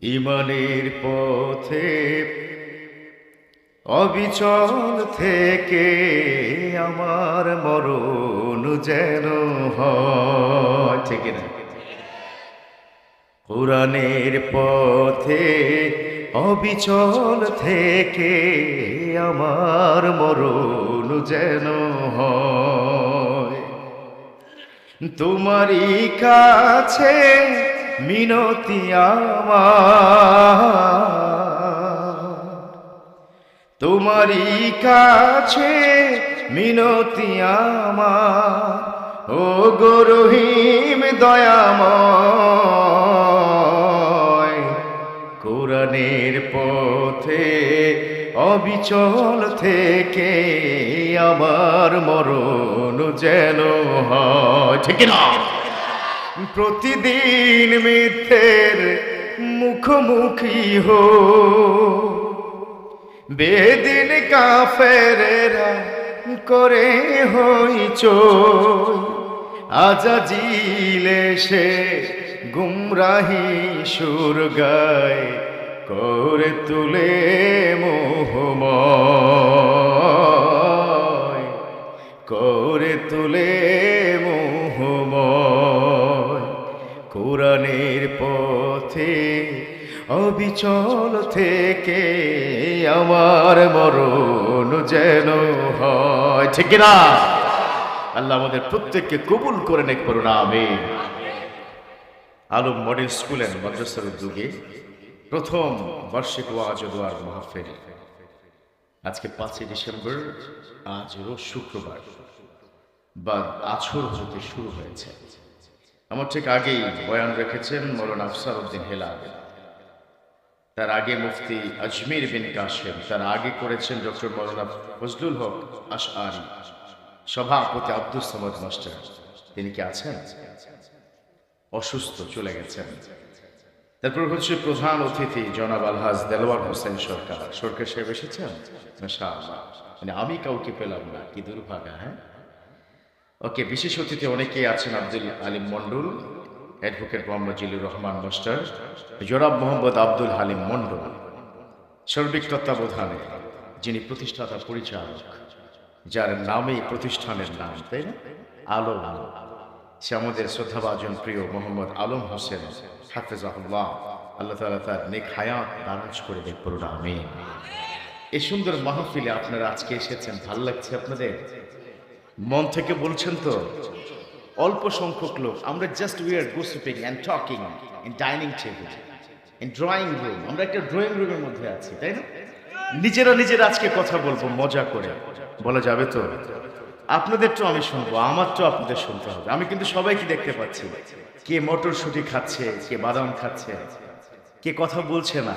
ইমানের পথে অবিচল থেকে আমার মরণ যেন হয়, ঠিক না? কোরআনের পথে অবিচল থেকে আমার মরণ যেন হয়। তোমারই কাছে মিনতি আমার, তোমারই কাছে মিনতি আমার, ও গো রহিম দয়াময়। কোরআনের পথে অবিচল থেকে আমার মরণ যেন হয়, ঠিক না? প্রতিদিন মিথ্যের মুখোমুখি হো, বেদিন কাফেরেরা করে হইচই, আজাজিল এসে গুমরাহি সুর গায়, করে তুলে মোহময়, করে তুলে মোহময়। কোরআনের পথে অবিচল থেকে আমার মরণ যেন হয়, ঠিক না? আল্লাহ আমাদের প্রত্যেককে কবুল করে নেক, করুন আমিন। আলম মডেল স্কুল এন্ড মাদ্রাসার উদ্যোগে প্রথম বার্ষিক ওয়াজ ও দোয়ার মাহফিল আজকে 5 ডিসেম্বর, আজ রোজ শুক্রবার, বা আছর হতে শুরু হয়েছে। আমার ঠিক আগেই বয়ান রেখেছেন মৌলানা আফসার উদ্দিন হেলাল, তার আগে মুফতি আজমির বিন কাশেম, তার আগে করেছেন ডক্টর মৌলানা ফজলুল হক আশআরি, সভাপতি আব্দুস সামাদ মাস্টার। তিনি কি আছেন? অসুস্থ, চলে গেছেন। তারপর হচ্ছে প্রধান অতিথি জনাব আলহাজ দেলোয়ার হোসেন সরকার। সরকার সাহেব এসেছেন, মাশাআল্লাহ। মানে আমি কাউকে পেলাম না, কি দুর্ভাগা। হ্যাঁ, ওকে। বিশেষ অতিথি অনেকেই আছেন, আব্দুল আলিম মন্ডল, অ্যাডভোকেট মোহাম্মদ জিলুর রহমান মাস্টার, জনাব মোহাম্মদ আব্দুল হালিম মন্ডল, সার্বিক তত্ত্বাবধানে যিনি প্রতিষ্ঠাতা পরিচালক, যার নামে প্রতিষ্ঠানের নাম, তাই না, আলম। সে আমাদের শ্রদ্ধাভাজন প্রিয় মোহাম্মদ আলম হোসেন হাফেজাহুল্লাহ, আল্লাহ তাআলা তার নেক হায়াত দারাজ করে দেন, পড়ুন আমিন। এই সুন্দর মাহফিলে আপনারা আজকে এসেছেন, ভালো লাগছে আপনাদের? মন থেকে বলছেন তো? অল্প সংখ্যক লোক আমরা, just we are gossiping and talking in dining table, in drawing room. আমরা একটা ড্রয়িং রুমের মধ্যে আছি, তাই না? নিজেরা আজকে কথা বলবো মজা করে, বলা যাবে তো? আপনাদের তো আমি শুনবো, আমার তো আপনাদের শুনতে হবে। আমি কিন্তু সবাইকে দেখতে পাচ্ছি, কে মটরশুঁটি খাচ্ছে, কে বাদাম খাচ্ছে, কে কথা বলছে না,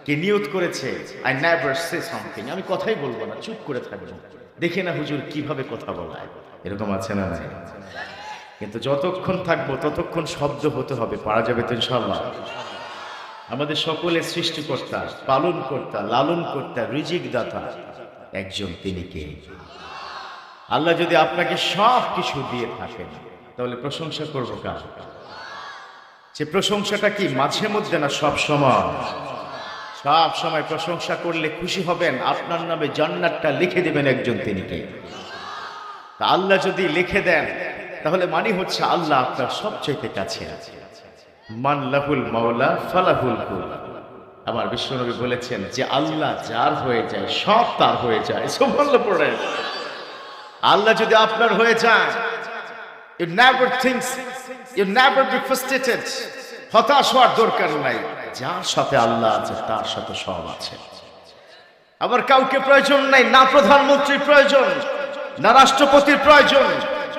কে নিয়ত করেছে আই নেভার সে সামথিং, আমি কথাই বলবো না, চুপ করে থাকবো, দেখে না হুজুর কিভাবে কথা বলায়, এরকম আছে না? নাই। কিন্তু যতক্ষণ থাকবো ততক্ষণ শব্দ হতে হবে, পারা যাবে তো ইনশাআল্লাহ? আমাদের সকলের সৃষ্টিকর্তা, পালন কর্তা, লালন কর্তা, রিজিক দাতা একজন, তিনি কে? আল্লাহ যদি আপনাকে সব কিছু দিয়ে থাকেন, তাহলে প্রশংসা করবো কার? সে প্রশংসাটা কি মাঝে মধ্যে না সব সময়? সব সময় প্রশংসা করলে খুশি হবেন, আপনার নামে জান্নাতটা লিখে দিবেন একজন, তিনি কে? তা আল্লাহ যদি লিখে দেন, তাহলে মানে হচ্ছে আল্লাহ আপনার সবচেয়ে কাছে আছে। মান লাহুল মাওলা ফালাহুল কুল। আমার বিশ্বনবী বলেছেন যে আল্লাহ যার হয়ে যায় সব তার হয়ে যায়। সুবহানাল্লাহ পড়েন। আল্লাহ যদি আপনার হয়ে যায়, you never think, you never be frustrated, হতাশ হওয়ার দরকার নাই। যার সাথে আল্লাহ আছে তার সাথে সব আছে। আমার কাউকে প্রয়োজন নাই, না প্রধানমন্ত্রীর প্রয়োজন, না রাষ্ট্রপতির প্রয়োজন,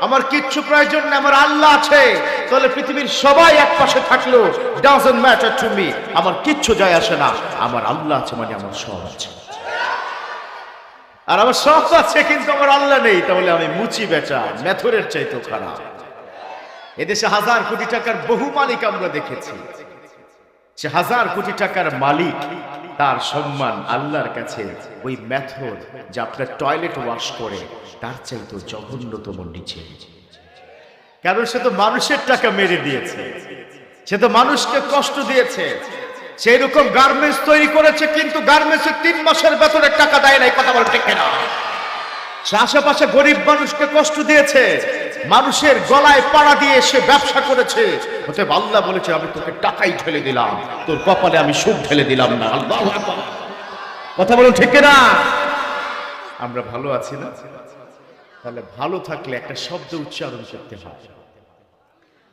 আমার কিচ্ছু প্রয়োজন নেই, আমার আল্লাহ আছে। তাহলে পৃথিবীর সবাই এক পাশে থাকলো, ডাজন্ট ম্যাটার টু মি, আমার কিচ্ছু যায় আসে না। আমার আল্লাহ আছে মানে আমার সব আছে। আর আমার সব আছে কিন্তু আমার আল্লাহ নেই, তাহলে আমি মুচি বেচা, মেথরের চাইতেও খারাপ। এদেশে 1000 কোটি টাকার বহু মালিক আমরা দেখেছি, সে 1000 কোটি টাকার মালিক, তার সম্মান আল্লাহর কাছে ওই মেথর যা আপনার টয়লেট ওয়াশ করে তার চাইতে জঘন্যতম নিচে। কারণ সে তো মানুষের টাকা মেরে দিয়েছে, সে তো মানুষকে কষ্ট দিয়েছে, সেই রকম গার্মেন্টস তৈরি করেছে, কিন্তু গার্মেন্টসে 3 মাসের বেতনের টাকা দেয় নাই। কথা বলে ঠিক কিনা? সে আশেপাশে গরিব মানুষকে কষ্ট দিয়েছে, মানুষের গলায় পাড়া দিয়ে সে ব্যবসা করেছে। অতএব আল্লাহ বলেছে আমি তোকে টাকাই ঢেলে দিলাম, তোর কপালে আমি সুখ ঢেলে দিলাম না। আল্লাহু আকবার। কথা বলুন ঠিক কিনা? আমরা ভালো আছি না? তাহলে ভালো থাকলে একটা শব্দ উচ্চারণ করতে হয়।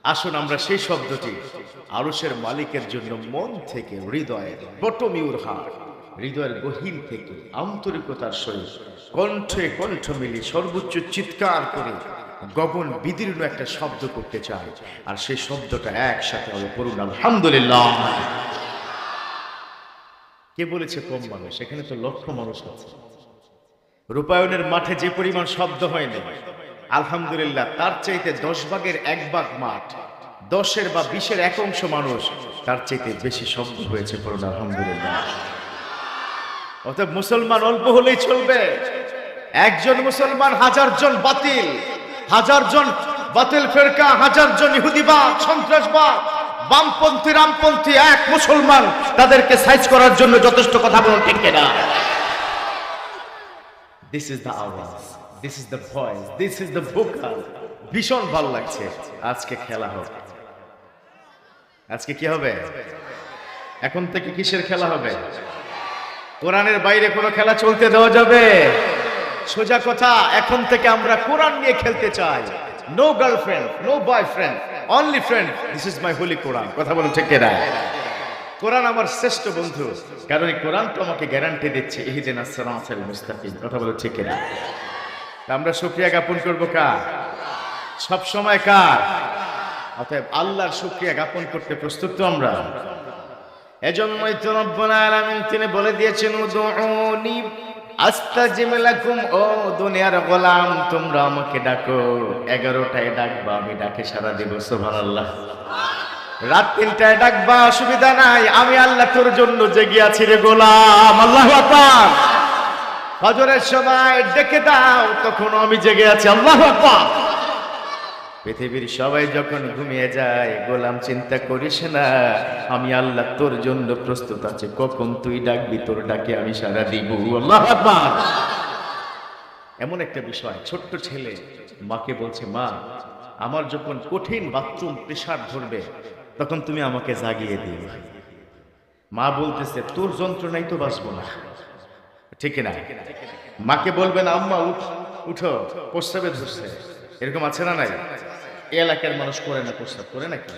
আসুন আমরা সেই শব্দটি আরশের মালিকের জন্য মন থেকে, হৃদয়ের বটম ইউর হার্ট, হৃদয়ের গহীন থেকে আন্তরিকতার সহিত কণ্ঠে কণ্ঠ মিলিয়ে সর্বোচ্চ চিৎকার করে গগন বিদীর্ণ একটা শব্দ করতে চাই। আর সেই শব্দটা একসাথে হবে, পড়ুন আলহামদুলিল্লাহ। কে বলেছে কম মানুষ? এখানে তো লক্ষ মানুষ আছে। রূপায়ণের মাঠে যে পরিমাণ শব্দ হয়নি, আলহামদুলিল্লাহ তার চাইতে 10 ভাগের 1 ভাগ মাঠ, 10-এর বা 20-এর 1 অংশ মানুষ, তার চাইতে বেশি শব্দ হয়েছে। পড়ুন আলহামদুলিল্লাহ। অতএব মুসলমান অল্প হলেই চলবে। একজন মুসলমান 1000 জন বাতিল, 1000 জন বাতিল ফেরকা, 1000 জন ইহুদিবাদ, সন্ত্রাসবাদ, বামপন্থী, রামপন্থী, এক মুসলমান তাদেরকে সাইজ করার জন্য যথেষ্ট। কথা বলুন ঠিক কিনা? This is the আওয়াজ, this is the voice, this is the vocal. ভীষণ ভালো লাগছে। আজকে খেলা হবে। আজকে কি হবে? এখন থেকে কিসের খেলা হবে? কোরআনের বাইরে কোনো খেলা চলতে দেওয়া যাবে? সোজা কথা, এখন থেকে আমরা কোরআন নিয়ে খেলতে চাই। No girlfriend, no boyfriend, only friend. This is my holy Quran. কথা বলুন ঠিক কিনা? কোরআন আমার শ্রেষ্ঠ বন্ধু, কারণ এই কোরআন তো আমাকে গ্যারান্টি দিচ্ছে ইহদিনাস সিরাতাল মুস্তাকিম। কথা বলুন ঠিক কিনা? আমরা শুকরিয়া জ্ঞাপন করব কার? সব সময় কার? অতএব আল্লাহর শুকরিয়া জ্ঞাপন করতে প্রস্তুত তো আমরা। এজন্যই তো রব্বুল আলামিন তিনি বলে দিয়েছেন উদউনি আস্তাজিব লাকুম। ও দুনিয়ার গোলাম, তোমরা আমাকে ডাকো, 11টায় ডাকবা, আমি ডাকে সাড়া দেব। সুবহানাল্লাহ। রাত 3টায় ডাকবা, অসুবিধা নাই, আমি আল্লাহ তোর জন্য জেগে আছি রে গোলাম। আল্লাহু আকবার। ফজরের সময় ডেকে দাও, তখন আমি জেগে আছি। আল্লাহু আকবার। পৃথিবীর সবাই যখন ঘুমিয়ে যায়, গোলাম চিন্তা করিস না, আমি আল্লাহ তোর জন্য প্রস্তুত আছি, কখন তুই ডাকবি তোর ডাকে আমি সাড়া দিব। আল্লাহু আকবার। এমন একটা বিষয়, ছোট্ট ছেলে মাকে বলছে, মা আমার যখন কঠিন বাথরুম প্রেসার ধরবে, তখন তুমি আমাকে জাগিয়ে দিও। মা বলতেছে, তোর যন্ত্রণাই তো বাঁচবো না। ঠিক না? মাকে বলবেন, আম্মা উঠো, প্রস্রাবে ধরছে। এরকম আছে না নাই? এলাকার মানুষ করে না, প্রস্রাব করে নাকি?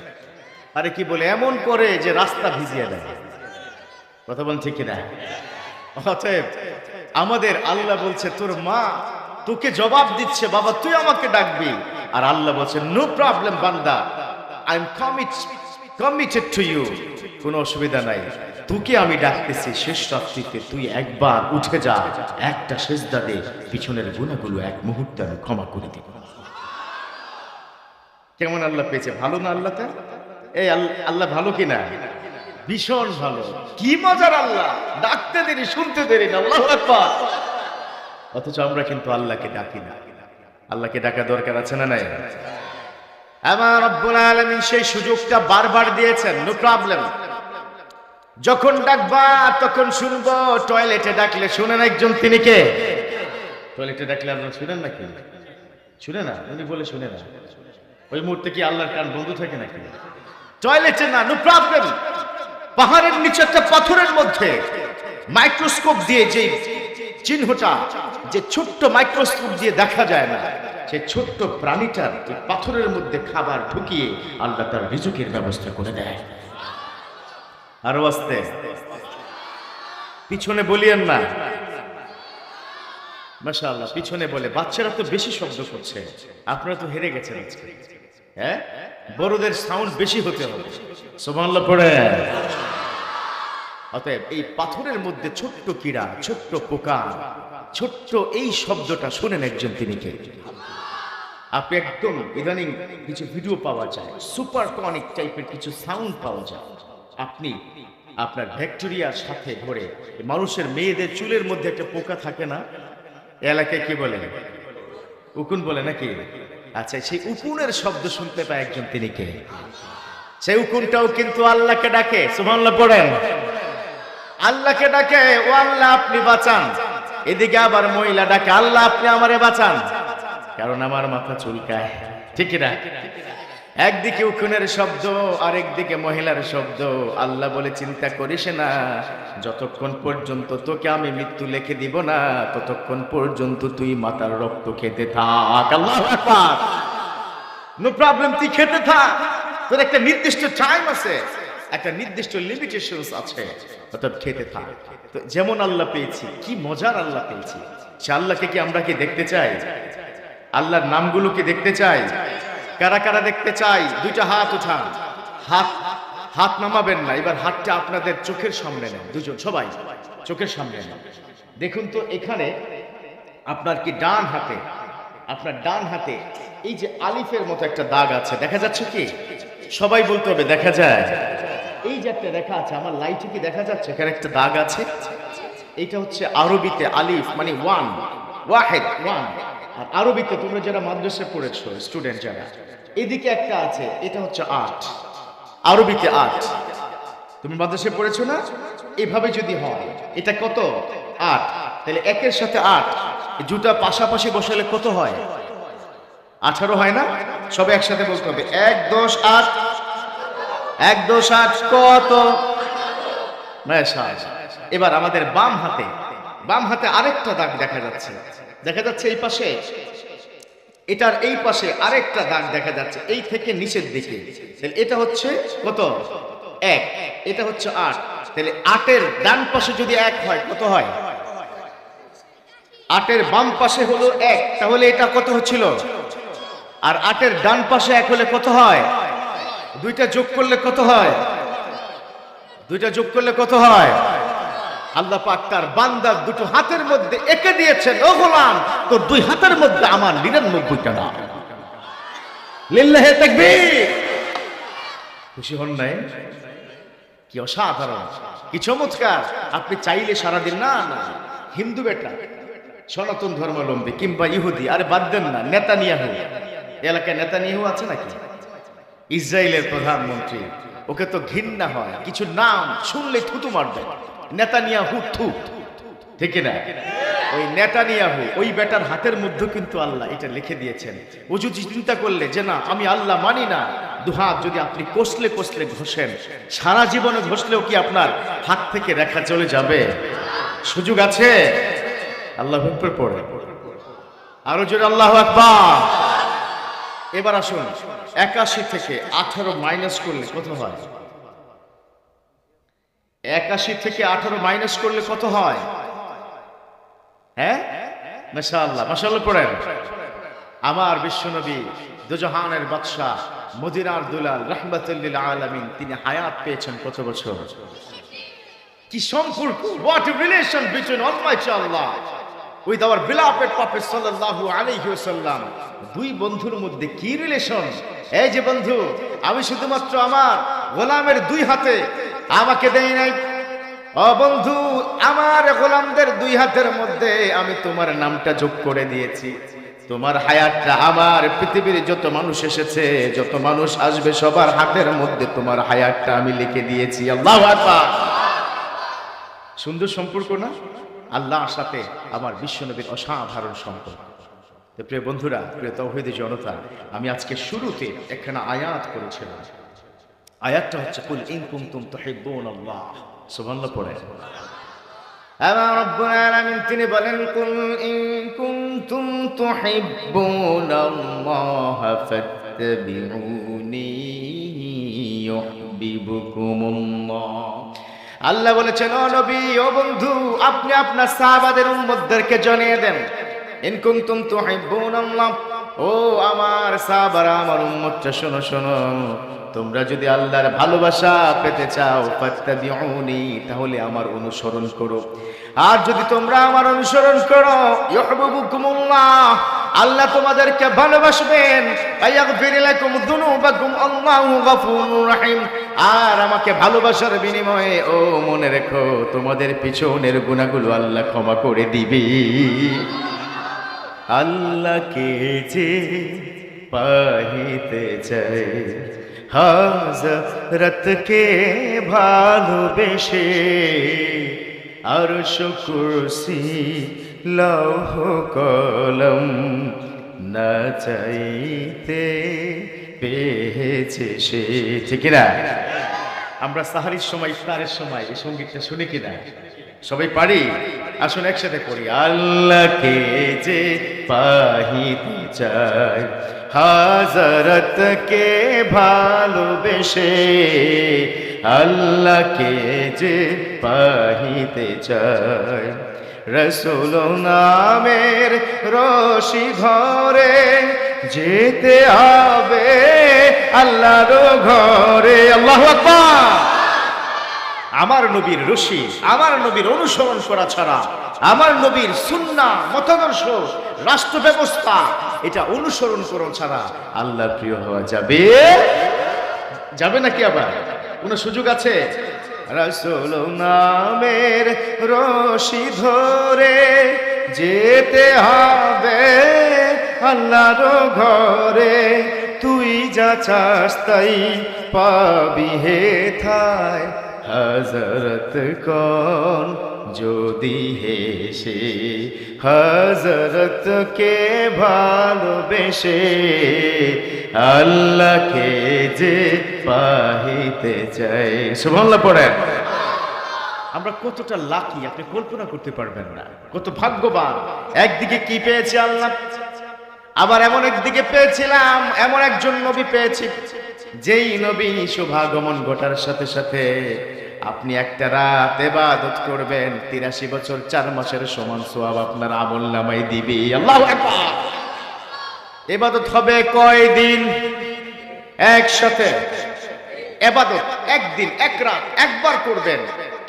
আরে কি বলে, এমন করে যে রাস্তা ভিজিয়ে দেয়। কথা বলেন ঠিক কিনা? অতএব আমাদের আল্লাহ বলছে, তোর মা তোকে জবাব দিচ্ছে, বাবা তুই আমাকে ডাকবি। আর আল্লাহ বলছে, নো প্রবলেম বান্দা, I am committed to you. কোনো অসুবিধা নাই, তোকে আমি ডাকতেছি শেষ রাত্রিতে, তুই একবার উঠে যা, একটা সেজদা দে, পিছনের গুনাহগুলো এক মুহূর্তে আমি ক্ষমা করে দিব। কেমন আল্লাহ পেয়েছে? ভালো না আল্লাহটা? এই আল্লাহ ভালো কিনা? ভীষণ ভালো। কি মজার আল্লাহ, ডাকতে দেরি, শুনতে দেরি না। আল্লাহু আকবার। অথচ আমরা কিন্তু আল্লাহকে ডাকি না। আল্লাহকে ডাকা দরকার আছে না নাই? আমার রব্বুল আলামিন সেই সুযোগটা বারবার দিয়েছেন। নো প্রবলেম, যখন ডাকবা তখন শুনবো। টয়লেটে ডাকলে শুনেন একজন, তিনি কে? টয়লেটে ডাকলে আপনারা শুনেন নাকি? শুনে না? উনি বলে শুনে না। ওই মুহূর্তে কি আল্লাহর কান বন্ধ থাকে নাকি? টয়লেটে না, নো প্রবলেম। পাহাড়ের নিচে একটা পাথরের মধ্যে মাইক্রোস্কোপ দিয়ে যে চিহ্নটা, যে ছোট্ট মাইক্রোস্কোপ দিয়ে দেখা যায় না, সেই ছোট্ট প্রাণীটার পাথরের মধ্যে খাবার ঢুকিয়ে আল্লাহ তার রিজুকের ব্যবস্থা করে দেয়। আরো আস্তে, পিছনে বলিয়েন না। মাশাআল্লাহ, পিছনে বলে। বাচ্চারা তো বেশি শব্দ করছে, আপনারা তো হেরে গেছেন আজকে। হ্যাঁ, বড়দের সাউন্ড বেশি হতে হবে। সুবহানাল্লাহ পড়ে। অতএব এই পাথরের মধ্যে ছোট্ট কীড়া, ছোট্ট পোকা, ছোট্ট এই শব্দটা শুনেন একজন, তিনি কে? আপনি একদম ইদানিং কিছু ভিডিও পাওয়া যায়, সুপারসনিক টাইপের কিছু সাউন্ড পাওয়া যায়। আপনি আপনার ব্যাকটেরিয়ার সাথে ধরে, মানুষের মেয়েদের চুলের মধ্যে একটা পোকা থাকে না, এলাকায় কি বলে? উকুন বলে নাকি? আচ্ছা, সেই উকুনের শব্দ শুনতে পায় একজন, তিনি কে? সেই উকুনটাও কিন্তু আল্লাহকে ডাকে, সুবহানাল্লাহ পড়েন। আল্লাহকে ডাকে, ও আল্লাহ আপনি বাঁচান। এদিকে আবার মহিলা ডাকে, আল্লাহ আপনি আমারে বাঁচান, কারণ আমার মাথা চুলকায়। ঠিক না? একদিকে উকুনের শব্দ, আরেকদিকে মহিলার শব্দ। আল্লাহ বলে চিন্তা করিস না, যতক্ষণ পর্যন্ত তোকে আমি মৃত্যু লিখে দিব না, ততক্ষণ পর্যন্ত তুই মাতার রক্ত খেতে থাক। আল্লাহু আকবার। নো প্রবলেম, তুই খেতে থাক। তোর একটা নির্দিষ্ট টাইম আছে, একটা নির্দিষ্ট লিমিটেশনস আছে, অর্থাৎ খেতে থাক। তো যেমন আল্লাহ পেয়েছি, কি মজার আল্লাহ পেয়েছি। সে আল্লাহকে কি আমরা কি দেখতে চাই? আল্লাহর নামগুলো কি দেখতে চাই? কারা কারা দেখতে চাই? দুইটা হাত উঠান। হাত হাত নামাবেন না, এবার হাতটা আপনাদের চোখের সামনে নেন। দুজন সবাই চোখের সামনে নেন। দেখুন তো এখানে আপনার কি ডান হাতে, আপনার ডান হাতে এই যে আলিফের মতো একটা দাগ আছে, দেখা যাচ্ছে কি? সবাই বলতে হবে দেখা যায়। এই যে একটা দেখা আছে, আমার লাইটে কি দেখা যাচ্ছে? এখানে একটা দাগ আছে। এটা হচ্ছে আরবিতে আলিফ মানে ওয়ান, ওয়াহেদ, ওয়ান। আর আরবিতে তোমরা যারা মাদ্রাসায় পড়েছো, স্টুডেন্ট যারা, এদিকে একটা আছে, এটা হচ্ছে ৮। আরবিতে ৮। তুমি মাদ্রাসায় পড়েছো না? এভাবে যদি হয়, এটা কত? ৮। তাহলে একের সাথে ৮, দুটা পাশাপাশি বসালে কত হয়? 18 হয় না? সবে একসাথে বলতে হবে, ১ ১০ ৮। ১ ১০ ৮ কত? মাশাআল্লাহ। এবার আমাদের বাম হাতে আরেকটা দাগ দেখা যাচ্ছে। দেখা যাচ্ছে এই পাশে, এটার এই পাশে আরেকটা দাগ দেখা যাচ্ছে, এই থেকে নিচের দিকে। তাহলে এটা হচ্ছে কত? ১। এটা হচ্ছে ৮। তাহলে ৮-এর ডান পাশে যদি ১ হয়, কত হয়? ৮-এর বাম পাশে হলো ১, তাহলে এটা কত হচ্ছিল? আর ৮-এর ডান পাশে ১ হলে কত হয়? দুইটা যোগ করলে কত হয়? দুইটা যোগ করলে কত হয়? আল্লাহ পাক তার বান্দার দুটো হাতের মধ্যে এঁকে দিয়েছেন, ও গোলাম তোর দুই হাতের মধ্যে আমার ৯৯টা নাম। লিল্লাহি তাকবীর। খুশি হন নাই? কি অসাধারণ, কি চমৎকার। আপনি চাইলে সারাদিন, না না হিন্দু বেটা, সনাতন ধর্মাবলম্বী কিংবা ইহুদি, আরে বাদ দেন না, নেতানিয়াহু, এলাকায় নেতানিয়াহু আছে নাকি? ইসরায়েলের প্রধানমন্ত্রী, ওকে তো ঘৃণা হয়, কিছু নাম শুনলে থুতু মারবে। নেতানিয়াহু, থু, ঠিক না? ওই নেতানিয়াহু, ওই বেটার হাতের মধ্যে কিন্তু আল্লাহ এটা লিখে দিয়েছেন। ও যদি চিন্তা করলে যে না আমি আল্লাহ মানি না, দুহাত যদি আপনি কষলে কষলে ঘষেন, সারা জীবনে ঘষলেও কি আপনার হাত থেকে রেখা চলে যাবে? সুযোগ আছে। আল্লাহু আকবার পড়ে, আরো জোরে আল্লাহু আকবার। এবার আসুন, ৮১ থেকে ১৮ মাইনাস করলে কত হয়? ৮১ থেকে ১৮ মাইনাস করলে কত হয়? হ্যাঁ, মাশাআল্লাহ, মাশাআল্লাহ পড়েন। আমার বিশ্বনবী, দুজাহানের বাদশা, মদিনার দুলাল, রাহমাতুল লিল আলামিন, তিনি হায়াত পেয়েছেন কত বছর? কি সম্পর্ক, what a relation between Almighty Allah with our beloved Prophet sallallahu alayhi wasallam। দুই বন্ধুর মধ্যে কি রিলেশন! এই যে বন্ধু, আমি শুধুমাত্র আমার গোলামের দুই হাতে, আমাকে দেই নাই। ও বন্ধু, আমার গোলামদের দুই হাতের মধ্যে আমি তোমার নামটা যোগ করে দিয়েছি। তোমার হায়াতটা, আমার পৃথিবীর যত মানুষ এসেছে, যত মানুষ আসবে, সবার হাতের মধ্যে তোমার হায়াতটা আমি লিখে দিয়েছি। আল্লাহু আকবার। সুন্দর সম্পর্ক না? আল্লাহর সাথে আমার বিশ্বনবীর অসাধারণ সম্পর্ক। তো প্রিয় বন্ধুরা, প্রিয় তাওহীদি জনতা, আমি আজকে শুরুতে একখানা আয়াত করেছিলাম। আয়াতটা হচ্ছে কুল ইন কুনতুম তুহিব্বুনাল্লাহ। সুবহানাল্লাহ পড়ে। আমার রব্বুল আলামিন তিনি বলেন, কুল ইন কুনতুম তুহিব্বুনাল্লাহ ফাত্তাবিউনি ইউহিব্বুকুমুল্লাহ। আল্লাহ বলেছেন, ও নবী, ও বন্ধু, আপনি আপনার সাহাবাদের উম্মতদেরকে জানিয়ে দেন, ইন কুনতুম তুহিব্বুনাল্লাহ, ও আমার সাহাবারা, আমার উম্মতরা শোনো শোনো, তোমরা যদি আল্লাহর ভালোবাসা পেতে চাও, ফাত্তাবিউনি, তাহলে আমার অনুসরণ করো। আর যদি তোমরা আমার অনুসরণ করো, ইউহিব্বুকুমুল্লাহ, আল্লাহ তোমাদেরকে ভালোবাসবেন। আয়াগফির লাকুম যুনুবাকুম, আল্লাহু গফুরুর রহিম। আর আমাকে ভালোবাসার বিনিময়ে, ও মনে রেখো, তোমাদের পিছনের গুনাহগুলো আল্লাহ ক্ষমা করে দিবে। আল্লাহকে যে পাইতে চায়, হযরতকে ভালোবেসে আরশ কুরসি লৌহ কলম না চাইতে পেয়েছে সে। ঠিক না? আমরা সাহারির সময় ইফতারের সময় এই সঙ্গীতটা শুনি কিনা? সবাই পারি? আসুন একসাথে পড়ি। আল্লাহকে যে পাহিতে চায় হযরতকে ভালোবেসে, আল্লাহকে যে পাহিতে চায় রাসূল নামের রশি ধরে যেতে হবে আল্লাহর ঘরে। আল্লাহু আকবার। আমার নবীর রশি, আমার নবীর অনুসরণ করা ছাড়া, আমার নবীর সুন্নাহ মতাদর্শ রাষ্ট্র ব্যবস্থা এটা অনুসরণ করা ছাড়া আল্লাহ প্রিয় হওয়া যাবে যাবে নাকি? আবার কোন সুযোগ আছে? রাসূল নামের রশি ধরে যেতে হবে আল্লাহর ঘরে, তুই যা চাস তাই পাবি হে ঠায় হযরত কোন যদি হেসে হযরতকে ভালোবেসে আল্লাহকে যে পাহিতে চাই। সুবহানাল্লাহ পড়েন। আমরা কতটা লাকি আপনি কল্পনা করতে পারবেন না, কত ভাগ্যবান। একদিকে কি পেয়েছি আল্লাহ, আবার এমন একদিকে পেয়েছিলাম এমন একজন নবী পেয়েছি যেই নবী শুভাগমন ঘটার সাথে সাথে আপনি একটা রাত ইবাদত করবেন ৮৩ বছর ৪ মাসের সমান সওয়াব আপনার আমলনামায় দিবে। আল্লাহু আকবার। ইবাদত হবে কয়দিন একসাথে? ইবাদত একদিন এক রাত একবার করবেন,